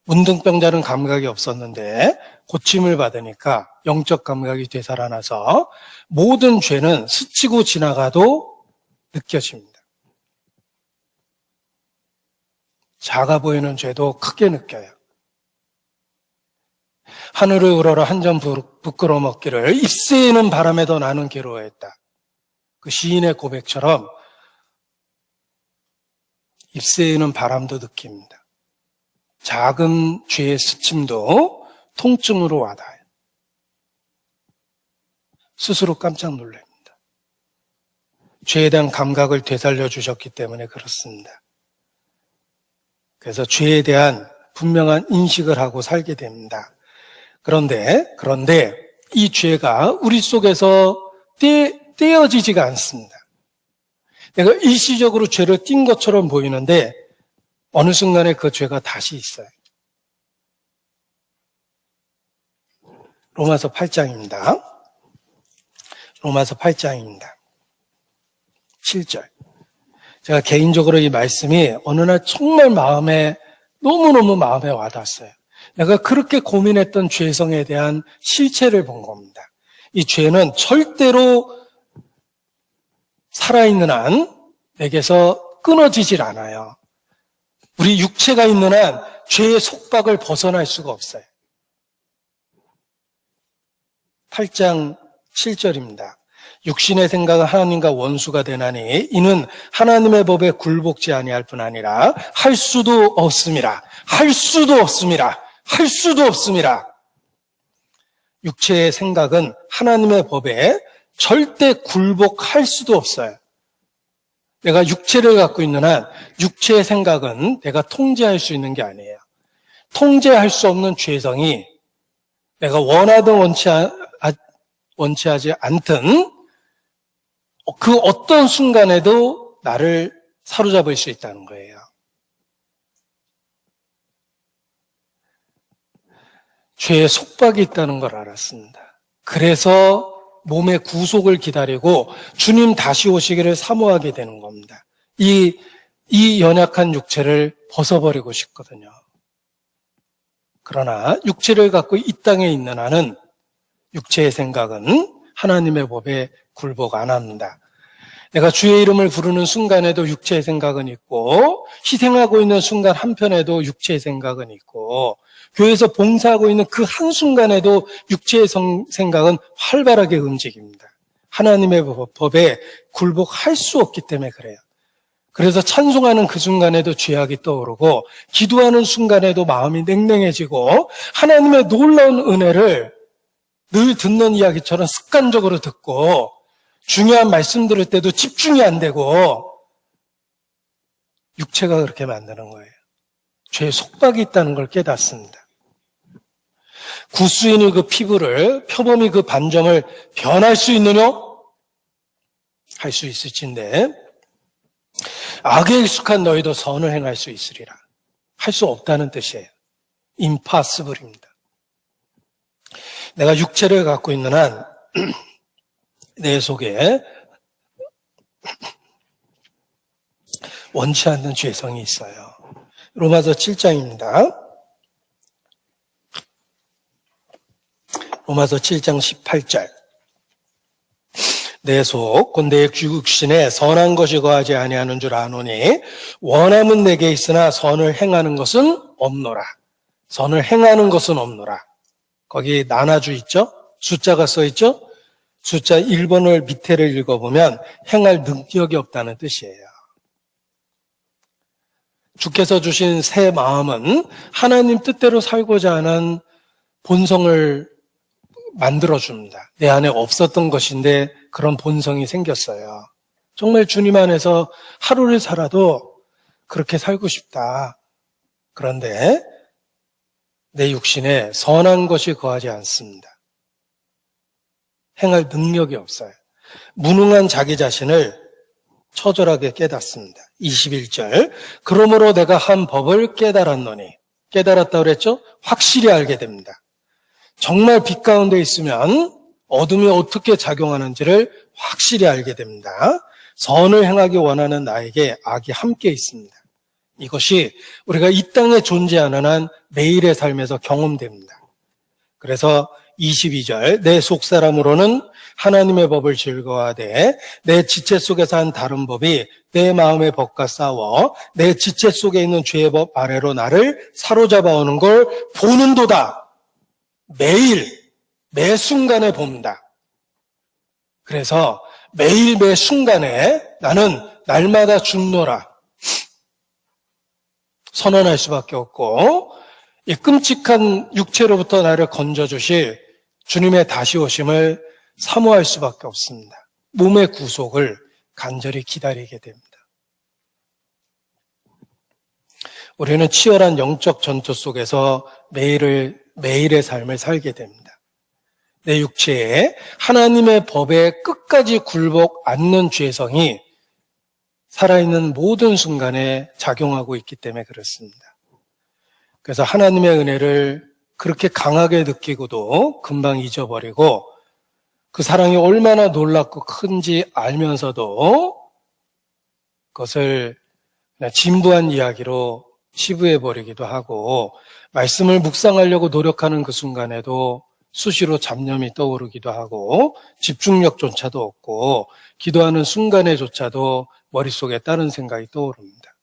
문둥병자는 감각이 없었는데 고침을 받으니까 영적 감각이 되살아나서 모든 죄는 스치고 지나가도 느껴집니다. 작아 보이는 죄도 크게 느껴요. 하늘을 우러러 한 점 부끄러 먹기를 입새에는 바람에도 나는 괴로워했다. 그 시인의 고백처럼 입새에는 바람도 느낍니다. 작은 죄의 스침도 통증으로 와닿아요. 스스로 깜짝 놀랍니다. 죄에 대한 감각을 되살려 주셨기 때문에 그렇습니다. 그래서 죄에 대한 분명한 인식을 하고 살게 됩니다. 그런데 이 죄가 우리 속에서 떼어지지가 않습니다. 내가 일시적으로 죄를 띈 것처럼 보이는데 어느 순간에 그 죄가 다시 있어요. 로마서 8장입니다. 로마서 8장입니다. 7절. 제가 개인적으로 이 말씀이 어느 날 정말 너무너무 마음에 와닿았어요. 내가 그렇게 고민했던 죄성에 대한 실체를 본 겁니다. 이 죄는 절대로 살아있는 한 내게서 끊어지질 않아요. 우리 육체가 있는 한 죄의 속박을 벗어날 수가 없어요. 8장 7절입니다. 육신의 생각은 하나님과 원수가 되나니 이는 하나님의 법에 굴복지 아니할 뿐 아니라 할 수도 없습니다. 할 수도 없습니다. 할 수도 없습니다. 육체의 생각은 하나님의 법에 절대 굴복할 수도 없어요. 내가 육체를 갖고 있는 한 육체의 생각은 내가 통제할 수 있는 게 아니에요. 통제할 수 없는 죄성이 내가 원하든 원치하지 않든 그 어떤 순간에도 나를 사로잡을 수 있다는 거예요. 죄의 속박이 있다는 걸 알았습니다. 그래서 몸의 구속을 기다리고 주님 다시 오시기를 사모하게 되는 겁니다. 이 연약한 육체를 벗어버리고 싶거든요. 그러나 육체를 갖고 이 땅에 있는 한은 육체의 생각은 하나님의 법에 굴복 안 합니다. 내가 주의 이름을 부르는 순간에도 육체의 생각은 있고, 희생하고 있는 순간 한편에도 육체의 생각은 있고, 교회에서 봉사하고 있는 그 한순간에도 육체의 생각은 활발하게 움직입니다. 하나님의 법에 굴복할 수 없기 때문에 그래요. 그래서 찬송하는 그 순간에도 죄악이 떠오르고, 기도하는 순간에도 마음이 냉랭해지고, 하나님의 놀라운 은혜를 늘 듣는 이야기처럼 습관적으로 듣고, 중요한 말씀 들을 때도 집중이 안 되고, 육체가 그렇게 만드는 거예요. 죄의 속박이 있다는 걸 깨닫습니다. 구수인이 그 피부를, 표범이 그 반점을 변할 수 있느냐? 할 수 있을진데, 악에 익숙한 너희도 선을 행할 수 있으리라. 할 수 없다는 뜻이에요. impossible입니다. 내가 육체를 갖고 있는 한 내 속에 원치 않는 죄성이 있어요. 로마서 7장입니다. 로마서 7장 18절. 내 속, 곧 내 육신에 선한 것이 거하지 아니하는 줄 아노니 원함은 내게 있으나 선을 행하는 것은 없노라. 선을 행하는 것은 없노라. 거기 나눠주 있죠? 숫자가 써 있죠? 숫자 1번을 밑에를 읽어보면 행할 능력이 없다는 뜻이에요. 주께서 주신 새 마음은 하나님 뜻대로 살고자 하는 본성을 만들어줍니다. 내 안에 없었던 것인데 그런 본성이 생겼어요. 정말 주님 안에서 하루를 살아도 그렇게 살고 싶다. 그런데 내 육신에 선한 것이 거하지 않습니다. 행할 능력이 없어요. 무능한 자기 자신을 처절하게 깨닫습니다. 21절. 그러므로 내가 한 법을 깨달았노니. 깨달았다고 그랬죠? 확실히 알게 됩니다. 정말 빛 가운데 있으면 어둠이 어떻게 작용하는지를 확실히 알게 됩니다. 선을 행하기 원하는 나에게 악이 함께 있습니다. 이것이 우리가 이 땅에 존재하는 한 매일의 삶에서 경험됩니다. 그래서 22절, 내 속사람으로는 하나님의 법을 즐거워하되 내 지체 속에서 한 다른 법이 내 마음의 법과 싸워 내 지체 속에 있는 죄의 법 아래로 나를 사로잡아 오는 걸 보는도다. 매일, 매 순간에 봅니다. 그래서 매일 매 순간에 나는 날마다 죽노라 선언할 수밖에 없고, 이 끔찍한 육체로부터 나를 건져주실 주님의 다시 오심을 사모할 수밖에 없습니다. 몸의 구속을 간절히 기다리게 됩니다. 우리는 치열한 영적 전투 속에서 매일의 삶을 살게 됩니다. 내 육체에 하나님의 법에 끝까지 굴복 않는 죄성이 살아있는 모든 순간에 작용하고 있기 때문에 그렇습니다. 그래서 하나님의 은혜를 그렇게 강하게 느끼고도 금방 잊어버리고 그 사랑이 얼마나 놀랍고 큰지 알면서도 그것을 그냥 진부한 이야기로 치부해버리기도 하고, 말씀을 묵상하려고 노력하는 그 순간에도 수시로 잡념이 떠오르기도 하고 집중력조차도 없고 기도하는 순간에조차도 머릿속에 다른 생각이 떠오릅니다.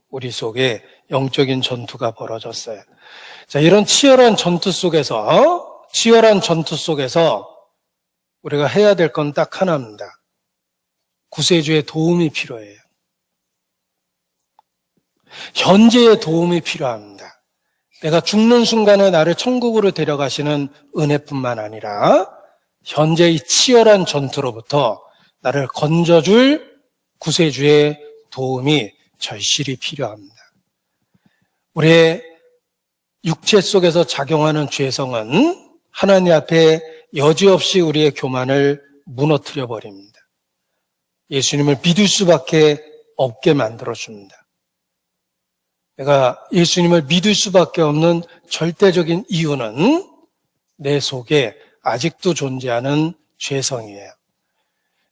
우리 속에 영적인 전투가 벌어졌어요. 자, 이런 치열한 전투 속에서 우리가 해야 될 건 딱 하나입니다. 구세주의 도움이 필요해요. 현재의 도움이 필요합니다. 내가 죽는 순간에 나를 천국으로 데려가시는 은혜뿐만 아니라 현재 이 치열한 전투로부터 나를 건져줄 구세주의 도움이 절실히 필요합니다. 우리의 육체 속에서 작용하는 죄성은 하나님 앞에 여지없이 우리의 교만을 무너뜨려 버립니다. 예수님을 믿을 수밖에 없게 만들어줍니다. 내가 예수님을 믿을 수밖에 없는 절대적인 이유는 내 속에 아직도 존재하는 죄성이에요.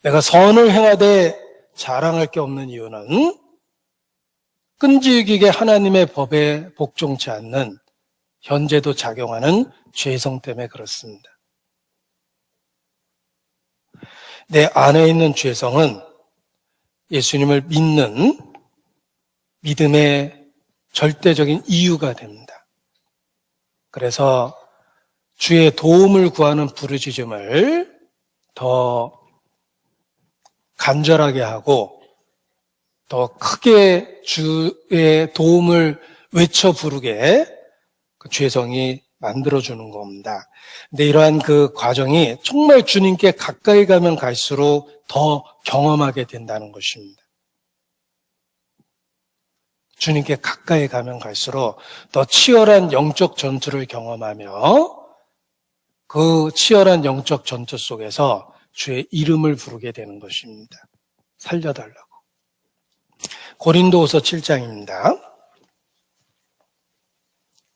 내가 선을 행하되 자랑할 게 없는 이유는 끈질기게 하나님의 법에 복종치 않는 현재도 작용하는 죄성 때문에 그렇습니다. 내 안에 있는 죄성은 예수님을 믿는 믿음의 절대적인 이유가 됩니다. 그래서 주의 도움을 구하는 부르짖음을 더 간절하게 하고 더 크게 주의 도움을 외쳐 부르게 그 죄성이 만들어주는 겁니다. 근데 이러한 그 과정이 정말 주님께 가까이 가면 갈수록 더 경험하게 된다는 것입니다. 주님께 가까이 가면 갈수록 더 치열한 영적 전투를 경험하며 그 치열한 영적 전투 속에서 주의 이름을 부르게 되는 것입니다. 살려달라고. 고린도후서 7장입니다.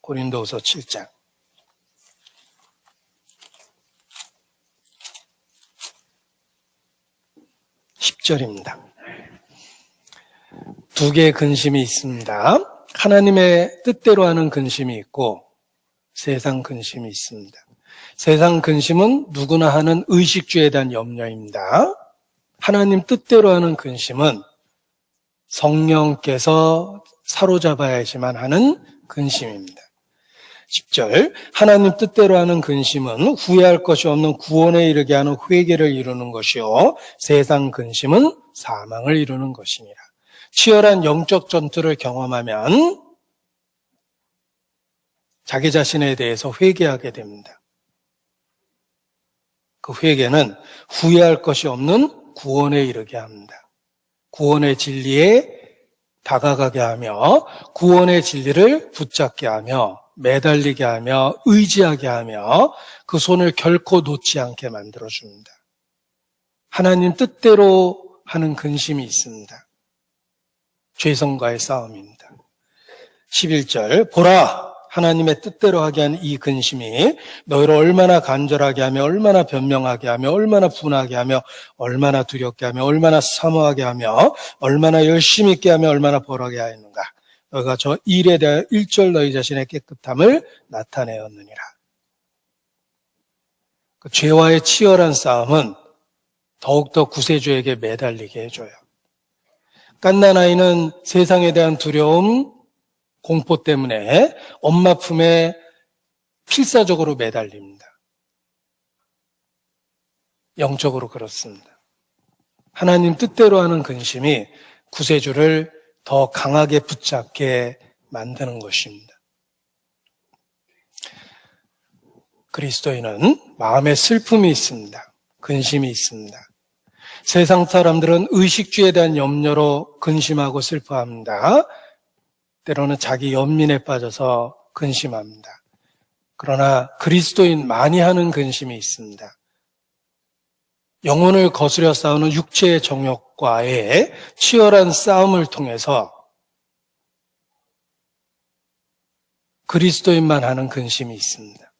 고린도후서 7장. 10절입니다. 두 개의 근심이 있습니다. 하나님의 뜻대로 하는 근심이 있고 세상 근심이 있습니다. 세상 근심은 누구나 하는 의식주에 대한 염려입니다. 하나님 뜻대로 하는 근심은 성령께서 사로잡아야지만 하는 근심입니다. 10절, 하나님 뜻대로 하는 근심은 후회할 것이 없는 구원에 이르게 하는 회개를 이루는 것이요 세상 근심은 사망을 이루는 것이니라. 치열한 영적 전투를 경험하면 자기 자신에 대해서 회개하게 됩니다. 그 회개는 후회할 것이 없는 구원에 이르게 합니다. 구원의 진리에 다가가게 하며 구원의 진리를 붙잡게 하며 매달리게 하며 의지하게 하며 그 손을 결코 놓지 않게 만들어줍니다. 하나님 뜻대로 하는 근심이 있습니다. 죄성과의 싸움입니다. 11절, 보라! 하나님의 뜻대로 하게 한 이 근심이 너희를 얼마나 간절하게 하며 얼마나 변명하게 하며 얼마나 분하게 하며 얼마나 두렵게 하며 얼마나 사모하게 하며 얼마나 열심히 있게 하며 얼마나 벌하게 하였는가. 너희가 저 일에 대하여 일절 너희 자신의 깨끗함을 나타내었느니라. 그 죄와의 치열한 싸움은 더욱더 구세주에게 매달리게 해줘요. 갓난아이는 세상에 대한 두려움, 공포 때문에 엄마 품에 필사적으로 매달립니다. 영적으로 그렇습니다. 하나님 뜻대로 하는 근심이 구세주를 더 강하게 붙잡게 만드는 것입니다. 그리스도인은 마음에 슬픔이 있습니다. 근심이 있습니다. 세상 사람들은 의식주에 대한 염려로 근심하고 슬퍼합니다. 때로는 자기 연민에 빠져서 근심합니다. 그러나 그리스도인만이 하는 근심이 있습니다. 영혼을 거스려 싸우는 육체의 정욕과의 치열한 싸움을 통해서 그리스도인만 하는 근심이 있습니다.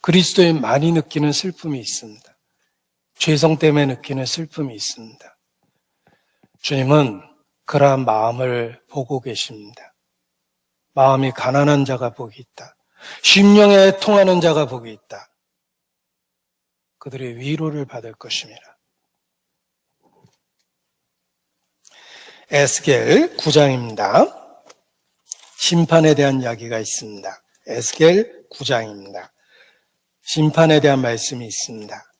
그리스도인만이 느끼는 슬픔이 있습니다. 죄성 때문에 느끼는 슬픔이 있습니다. 주님은 그러한 마음을 보고 계십니다. 마음이 가난한 자가 복이 있다. 심령에 애통하는 자가 복이 있다. 그들의 위로를 받을 것입니다. 에스겔 9장입니다. 심판에 대한 이야기가 있습니다. 에스겔 9장입니다. 심판에 대한 말씀이 있습니다.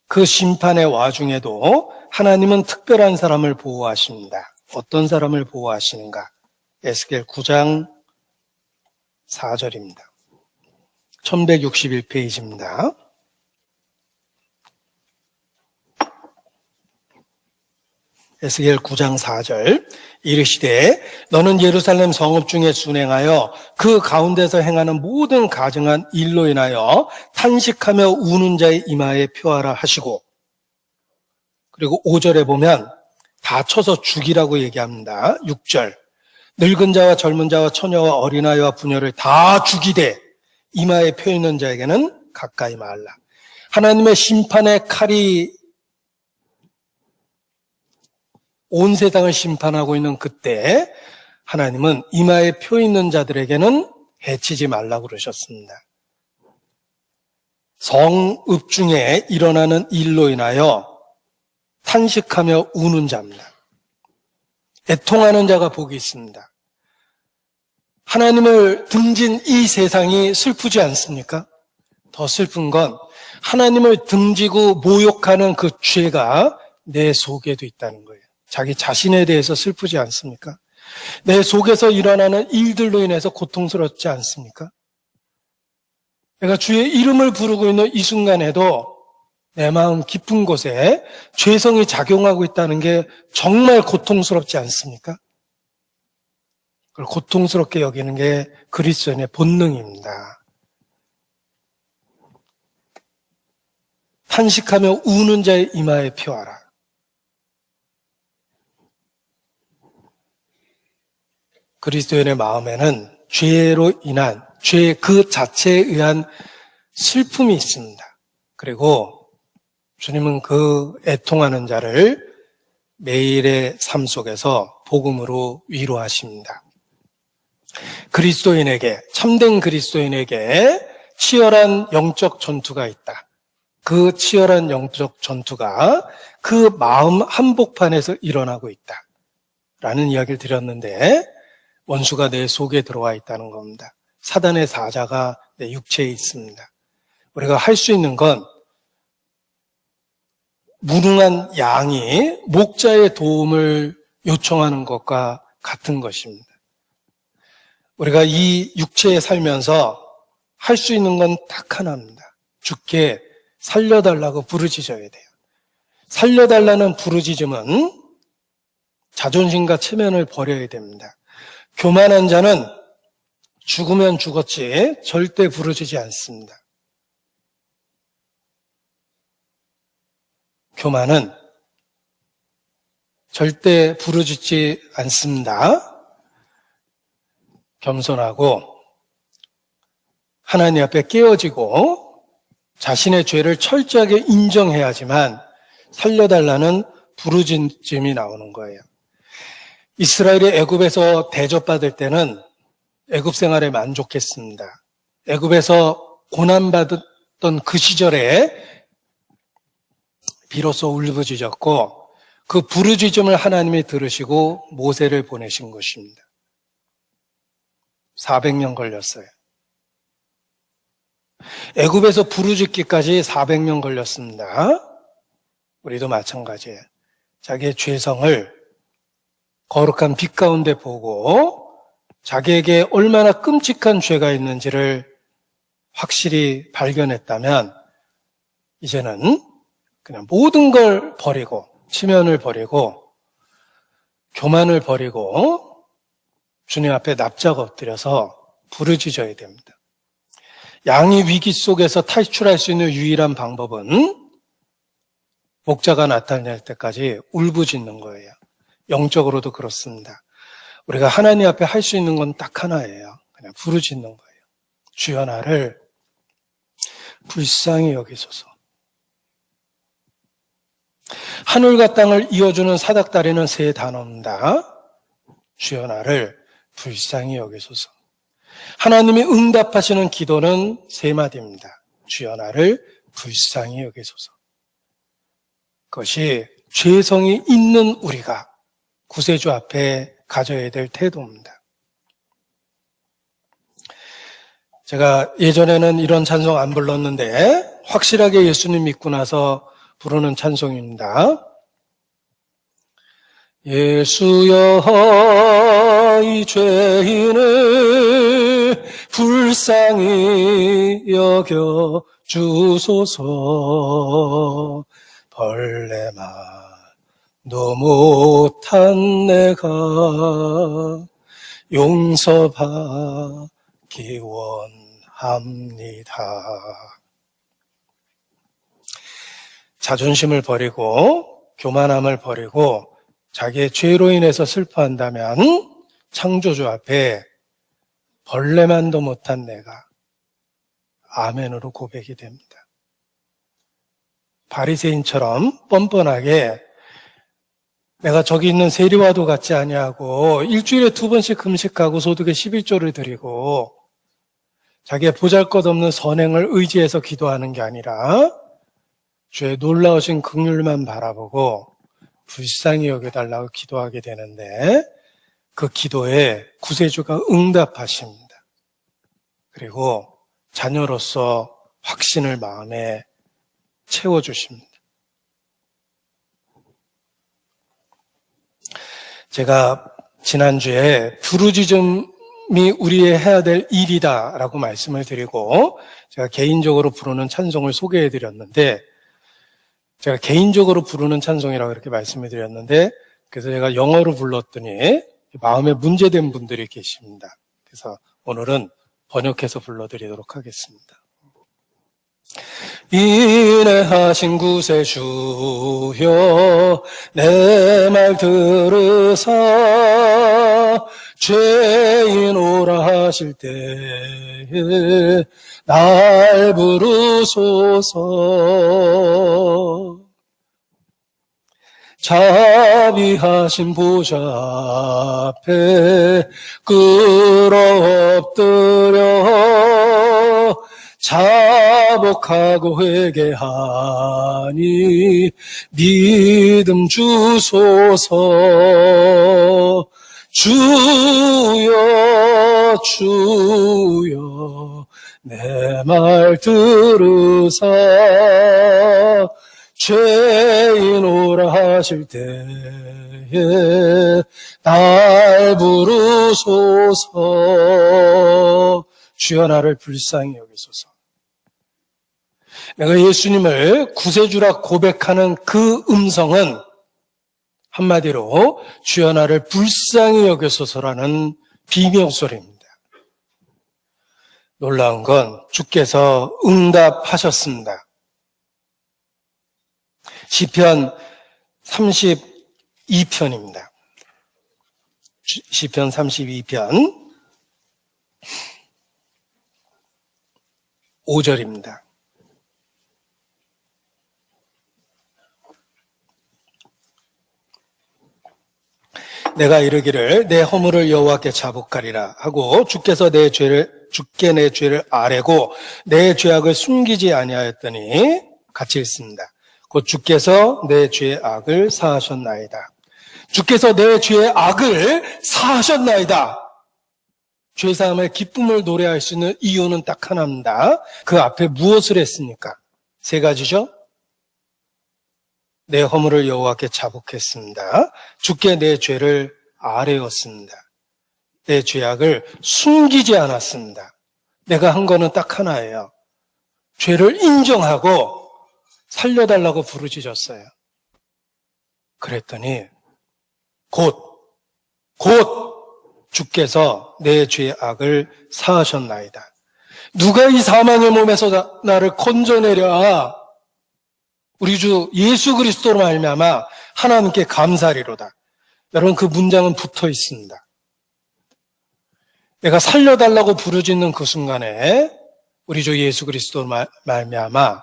그 심판의 와중에도 하나님은 특별한 사람을 보호하십니다. 어떤 사람을 보호하시는가? 에스겔 9장 4절입니다. 1161페이지입니다. 에스겔 9장 4절. 이르시되 너는 예루살렘 성읍 중에 순행하여 그 가운데서 행하는 모든 가증한 일로 인하여 탄식하며 우는 자의 이마에 표하라 하시고, 그리고 5절에 보면 다 쳐서 죽이라고 얘기합니다. 6절. 늙은 자와 젊은 자와 처녀와 어린아이와 부녀를 다 죽이되 이마에 표 있는 자에게는 가까이 말라. 하나님의 심판의 칼이 온 세상을 심판하고 있는 그때 하나님은 이마에 표 있는 자들에게는 해치지 말라고 그러셨습니다. 성읍 중에 일어나는 일로 인하여 탄식하며 우는 자입니다. 애통하는 자가 복이 있습니다. 하나님을 등진 이 세상이 슬프지 않습니까? 더 슬픈 건 하나님을 등지고 모욕하는 그 죄가 내 속에도 있다는 거예요. 자기 자신에 대해서 슬프지 않습니까? 내 속에서 일어나는 일들로 인해서 고통스럽지 않습니까? 내가 주의 이름을 부르고 있는 이 순간에도 내 마음 깊은 곳에 죄성이 작용하고 있다는 게 정말 고통스럽지 않습니까? 그걸 고통스럽게 여기는 게 그리스도인의 본능입니다. 탄식하며 우는 자의 이마에 표하라. 그리스도인의 마음에는 죄로 인한, 죄 그 자체에 의한 슬픔이 있습니다. 그리고 주님은 그 애통하는 자를 매일의 삶 속에서 복음으로 위로하십니다. 그리스도인에게, 참된 그리스도인에게 치열한 영적 전투가 있다. 그 치열한 영적 전투가 그 마음 한복판에서 일어나고 있다. 라는 이야기를 드렸는데, 원수가 내 속에 들어와 있다는 겁니다. 사단의 사자가 내 육체에 있습니다. 우리가 할 수 있는 건 무능한 양이 목자의 도움을 요청하는 것과 같은 것입니다. 우리가 이 육체에 살면서 할 수 있는 건 딱 하나입니다. 주께 살려달라고 부르짖어야 돼요. 살려달라는 부르짖음은 자존심과 체면을 버려야 됩니다. 교만한 자는 죽으면 죽었지 절대 부르짖지 않습니다. 교만은 절대 부르짖지 않습니다. 겸손하고 하나님 앞에 깨어지고 자신의 죄를 철저하게 인정해야지만 살려달라는 부르짖음이 나오는 거예요. 이스라엘이 애굽에서 대접받을 때는 애굽 생활에 만족했습니다. 애굽에서 고난받았던 그 시절에 비로소 울부짖었고 그 부르짖음을 하나님이 들으시고 모세를 보내신 것입니다. 400년 걸렸어요. 애굽에서 부르짖기까지 400년 걸렸습니다. 우리도 마찬가지예요. 자기의 죄성을 거룩한 빛 가운데 보고 자기에게 얼마나 끔찍한 죄가 있는지를 확실히 발견했다면 이제는 그냥 모든 걸 버리고 치면을 버리고 교만을 버리고 주님 앞에 납작 엎드려서 부르짖어야 됩니다. 양이 위기 속에서 탈출할 수 있는 유일한 방법은 목자가 나타날 때까지 울부짖는 거예요. 영적으로도 그렇습니다. 우리가 하나님 앞에 할 수 있는 건 딱 하나예요. 그냥 부르짖는 거예요. 주여 나를 불쌍히 여기소서. 하늘과 땅을 이어주는 사닥다리는 세 단어입니다. 주여 나를 불쌍히 여기소서. 하나님이 응답하시는 기도는 세 마디입니다. 주여 나를 불쌍히 여기소서. 그것이 죄성이 있는 우리가 구세주 앞에 가져야 될 태도입니다. 제가 예전에는 이런 찬송 안 불렀는데 확실하게 예수님 믿고 나서 부르는 찬송입니다. 예수여 이 죄인을 불쌍히 여겨 주소서. 벌레만도 못한 내가 용서받기 원합니다. 자존심을 버리고 교만함을 버리고 자기의 죄로 인해서 슬퍼한다면 창조주 앞에 벌레만도 못한 내가 아멘으로 고백이 됩니다. 바리새인처럼 뻔뻔하게 내가 저기 있는 세리와도 같지 아니하고 일주일에 2번씩 금식하고 소득의 11조를 드리고 자기의 보잘것없는 선행을 의지해서 기도하는 게 아니라 주의 놀라우신 긍휼만 바라보고 불쌍히 여겨달라고 기도하게 되는데 그 기도에 구세주가 응답하십니다. 그리고 자녀로서 확신을 마음에 채워주십니다. 제가 지난주에 부르짖음이 우리의 해야 될 일이다라고 말씀을 드리고 제가 개인적으로 부르는 찬송을 소개해 드렸는데 제가 개인적으로 부르는 찬송이라고 이렇게 말씀을 드렸는데 그래서 제가 영어로 불렀더니 마음에 문제된 분들이 계십니다. 그래서 오늘은 번역해서 불러드리도록 하겠습니다. 인애하신 구세주여 내 말 들으사 죄인 오라 하실 때에 날 부르소서. 자비하신 보좌 앞에 끌어엎드려 자복하고 회개하니 믿음 주소서. 주여 주여 내 말 들으사 죄인 오라 하실 때에 날 부르소서. 주여 나를 불쌍히 여기소서. 내가 예수님을 구세주라 고백하는 그 음성은 한마디로 주여 나를 불쌍히 여기소서라는 비명소리입니다. 놀라운 건 주께서 응답하셨습니다. 시편 32편입니다. 시편 32편 5절입니다. 내가 이르기를 내 허물을 여호와께 자복하리라 하고 주께 내 죄를 아뢰고 내 죄악을 숨기지 아니하였더니 같이 읽습니다. 곧 주께서 내 죄의 악을 사하셨나이다. 주께서 내 죄의 악을 사하셨나이다. 죄사함의 기쁨을 노래할 수 있는 이유는 딱 하나입니다. 그 앞에 무엇을 했습니까? 3가지죠. 내 허물을 여호와께 자복했습니다. 주께 내 죄를 아뢰었습니다. 내 죄악을 숨기지 않았습니다. 내가 한 거는 딱 하나예요. 죄를 인정하고 살려달라고 부르짖었어요. 그랬더니 곧 주께서 내 죄의 악을 사하셨나이다. 누가 이 사망의 몸에서 나를 건져내랴. 우리 주 예수 그리스도로 말미암아 하나님께 감사리로다. 여러분 그 문장은 붙어 있습니다. 내가 살려달라고 부르짖는 그 순간에 우리 주 예수 그리스도로 말미암아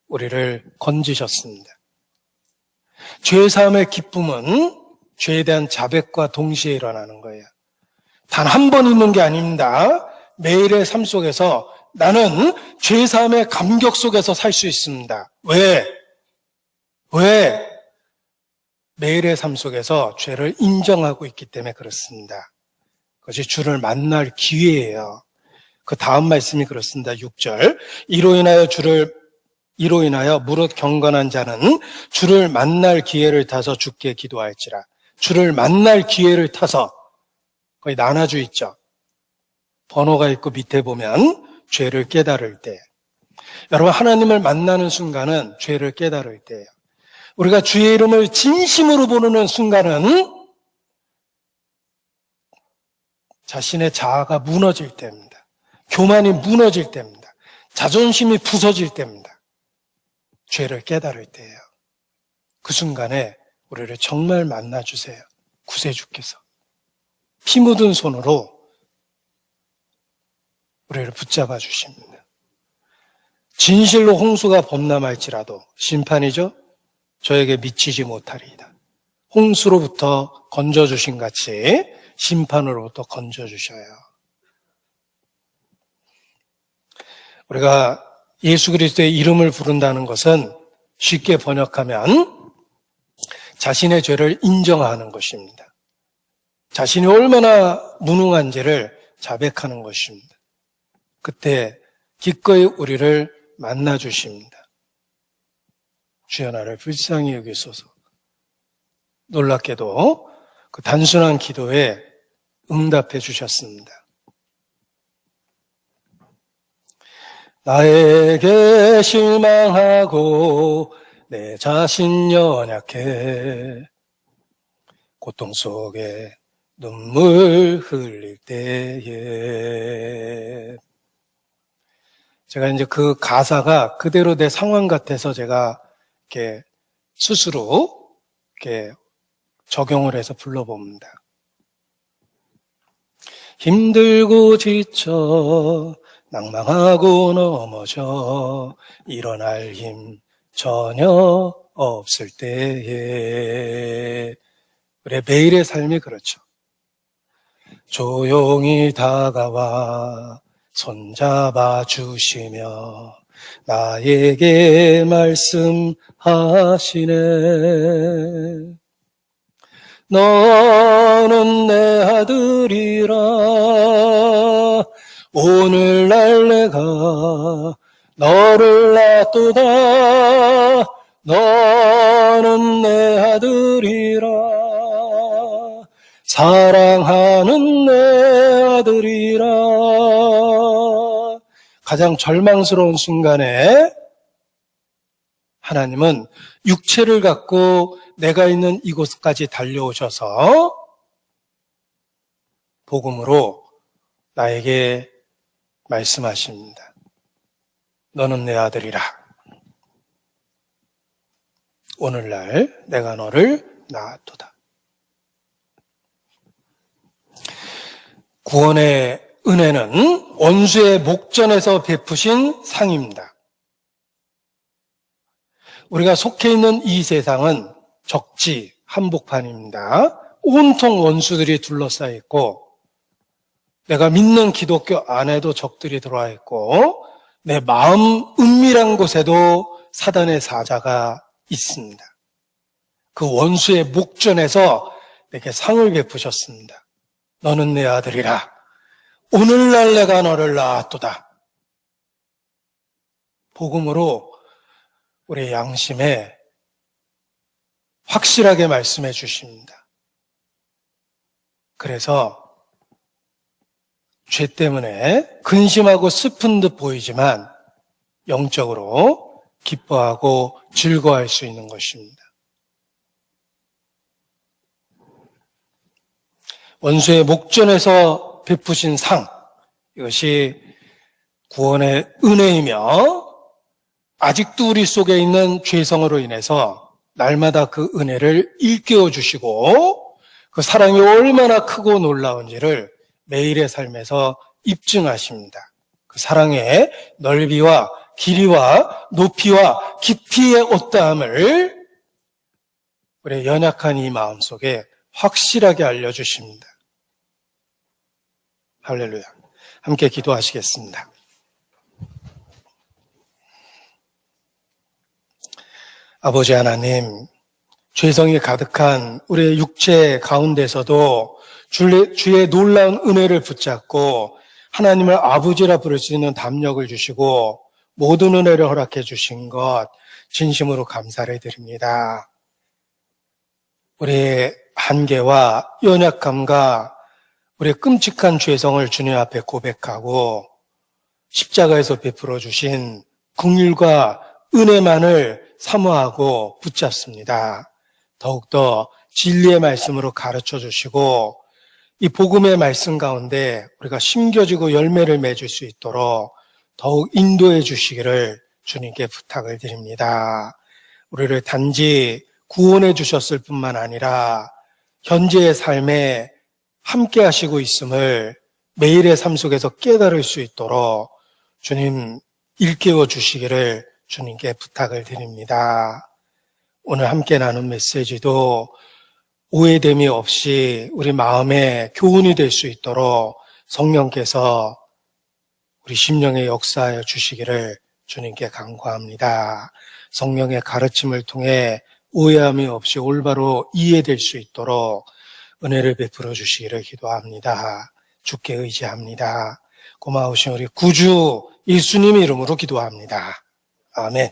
우리를 건지셨습니다. 죄사함의 기쁨은 죄에 대한 자백과 동시에 일어나는 거예요. 단 한 번 있는 게 아닙니다. 매일의 삶 속에서 나는 죄사함의 감격 속에서 살 수 있습니다. 왜? 매일의 삶 속에서 죄를 인정하고 있기 때문에 그렇습니다. 그것이 주를 만날 기회예요. 그 다음 말씀이 그렇습니다. 6절. 이로 인하여 무릇 경건한 자는 주를 만날 기회를 타서 주께 기도할지라. 주를 만날 기회를 타서, 거기 나눠주 있죠. 번호가 있고 밑에 보면 죄를 깨달을 때. 여러분, 하나님을 만나는 순간은 죄를 깨달을 때예요. 우리가 주의 이름을 진심으로 부르는 순간은 자신의 자아가 무너질 때입니다. 교만이 무너질 때입니다. 자존심이 부서질 때입니다. 죄를 깨달을 때예요. 그 순간에 우리를 정말 만나주세요. 구세주께서 피 묻은 손으로 우리를 붙잡아 주십니다. 진실로 홍수가 범람할지라도 심판이죠. 저에게 미치지 못하리이다. 홍수로부터 건져주신 같이 심판으로부터 건져주셔요. 우리가 예수 그리스도의 이름을 부른다는 것은 쉽게 번역하면 자신의 죄를 인정하는 것입니다. 자신이 얼마나 무능한지를 자백하는 것입니다. 그때 기꺼이 우리를 만나주십니다. 주여 나를 불쌍히 여기소서. 놀랍게도 그 단순한 기도에 응답해 주셨습니다. 나에게 실망하고 내 자신 연약해 고통 속에 눈물 흘릴 때에 제가 이제 그 가사가 그대로 내 상황 같아서 제가 이렇게 스스로 이렇게 적용을 해서 불러봅니다. 힘들고 지쳐 낭망하고 넘어져 일어날 힘 전혀 없을 때에 그래 매일의 삶이 그렇죠. 조용히 다가와 손잡아 주시며 나에게 말씀하시네. 너는 내 아들이라 오늘날 내가 너를 낳도다. 너는 내 아들이라 사랑하는 내 아들이라. 가장 절망스러운 순간에 하나님은 육체를 갖고 내가 있는 이곳까지 달려오셔서 복음으로 나에게 말씀하십니다. 너는 내 아들이라. 오늘날 내가 너를 낳았도다. 구원의 은혜는 원수의 목전에서 베푸신 상입니다. 우리가 속해 있는 이 세상은 적지 한복판입니다. 온통 원수들이 둘러싸여 있고 내가 믿는 기독교 안에도 적들이 들어와 있고 내 마음 은밀한 곳에도 사단의 사자가 있습니다. 그 원수의 목전에서 내게 상을 베푸셨습니다. 너는 내 아들이라. 오늘날 내가 너를 낳았도다. 복음으로 우리의 양심에 확실하게 말씀해 주십니다. 그래서 죄 때문에 근심하고 슬픈 듯 보이지만 영적으로 기뻐하고 즐거워할 수 있는 것입니다. 원수의 목전에서 베푸신 상, 이것이 구원의 은혜이며 아직도 우리 속에 있는 죄성으로 인해서 날마다 그 은혜를 일깨워 주시고 그 사랑이 얼마나 크고 놀라운지를 매일의 삶에서 입증하십니다. 그 사랑의 넓이와 길이와 높이와 깊이의 어떠함을 우리의 연약한 이 마음속에 확실하게 알려주십니다. 할렐루야. 함께 기도하시겠습니다. 아버지 하나님, 죄성이 가득한 우리의 육체 가운데서도 주의 놀라운 은혜를 붙잡고 하나님을 아버지라 부를 수 있는 담력을 주시고 모든 은혜를 허락해 주신 것 진심으로 감사를 드립니다. 우리의 한계와 연약함과 우리의 끔찍한 죄성을 주님 앞에 고백하고 십자가에서 베풀어 주신 긍휼과 은혜만을 사모하고 붙잡습니다. 더욱더 진리의 말씀으로 가르쳐 주시고 이 복음의 말씀 가운데 우리가 심겨지고 열매를 맺을 수 있도록 더욱 인도해 주시기를 주님께 부탁을 드립니다. 우리를 단지 구원해 주셨을 뿐만 아니라 현재의 삶에 함께 하시고 있음을 매일의 삶 속에서 깨달을 수 있도록 주님 일깨워 주시기를 주님께 부탁을 드립니다. 오늘 함께 나눈 메시지도 오해됨이 없이 우리 마음에 교훈이 될 수 있도록 성령께서 우리 심령에 역사하여 주시기를 주님께 간구합니다. 성령의 가르침을 통해 오해함이 없이 올바로 이해될 수 있도록 은혜를 베풀어 주시기를 기도합니다. 주께 의지합니다. 고마우신 우리 구주 예수님 이름으로 기도합니다. 아멘.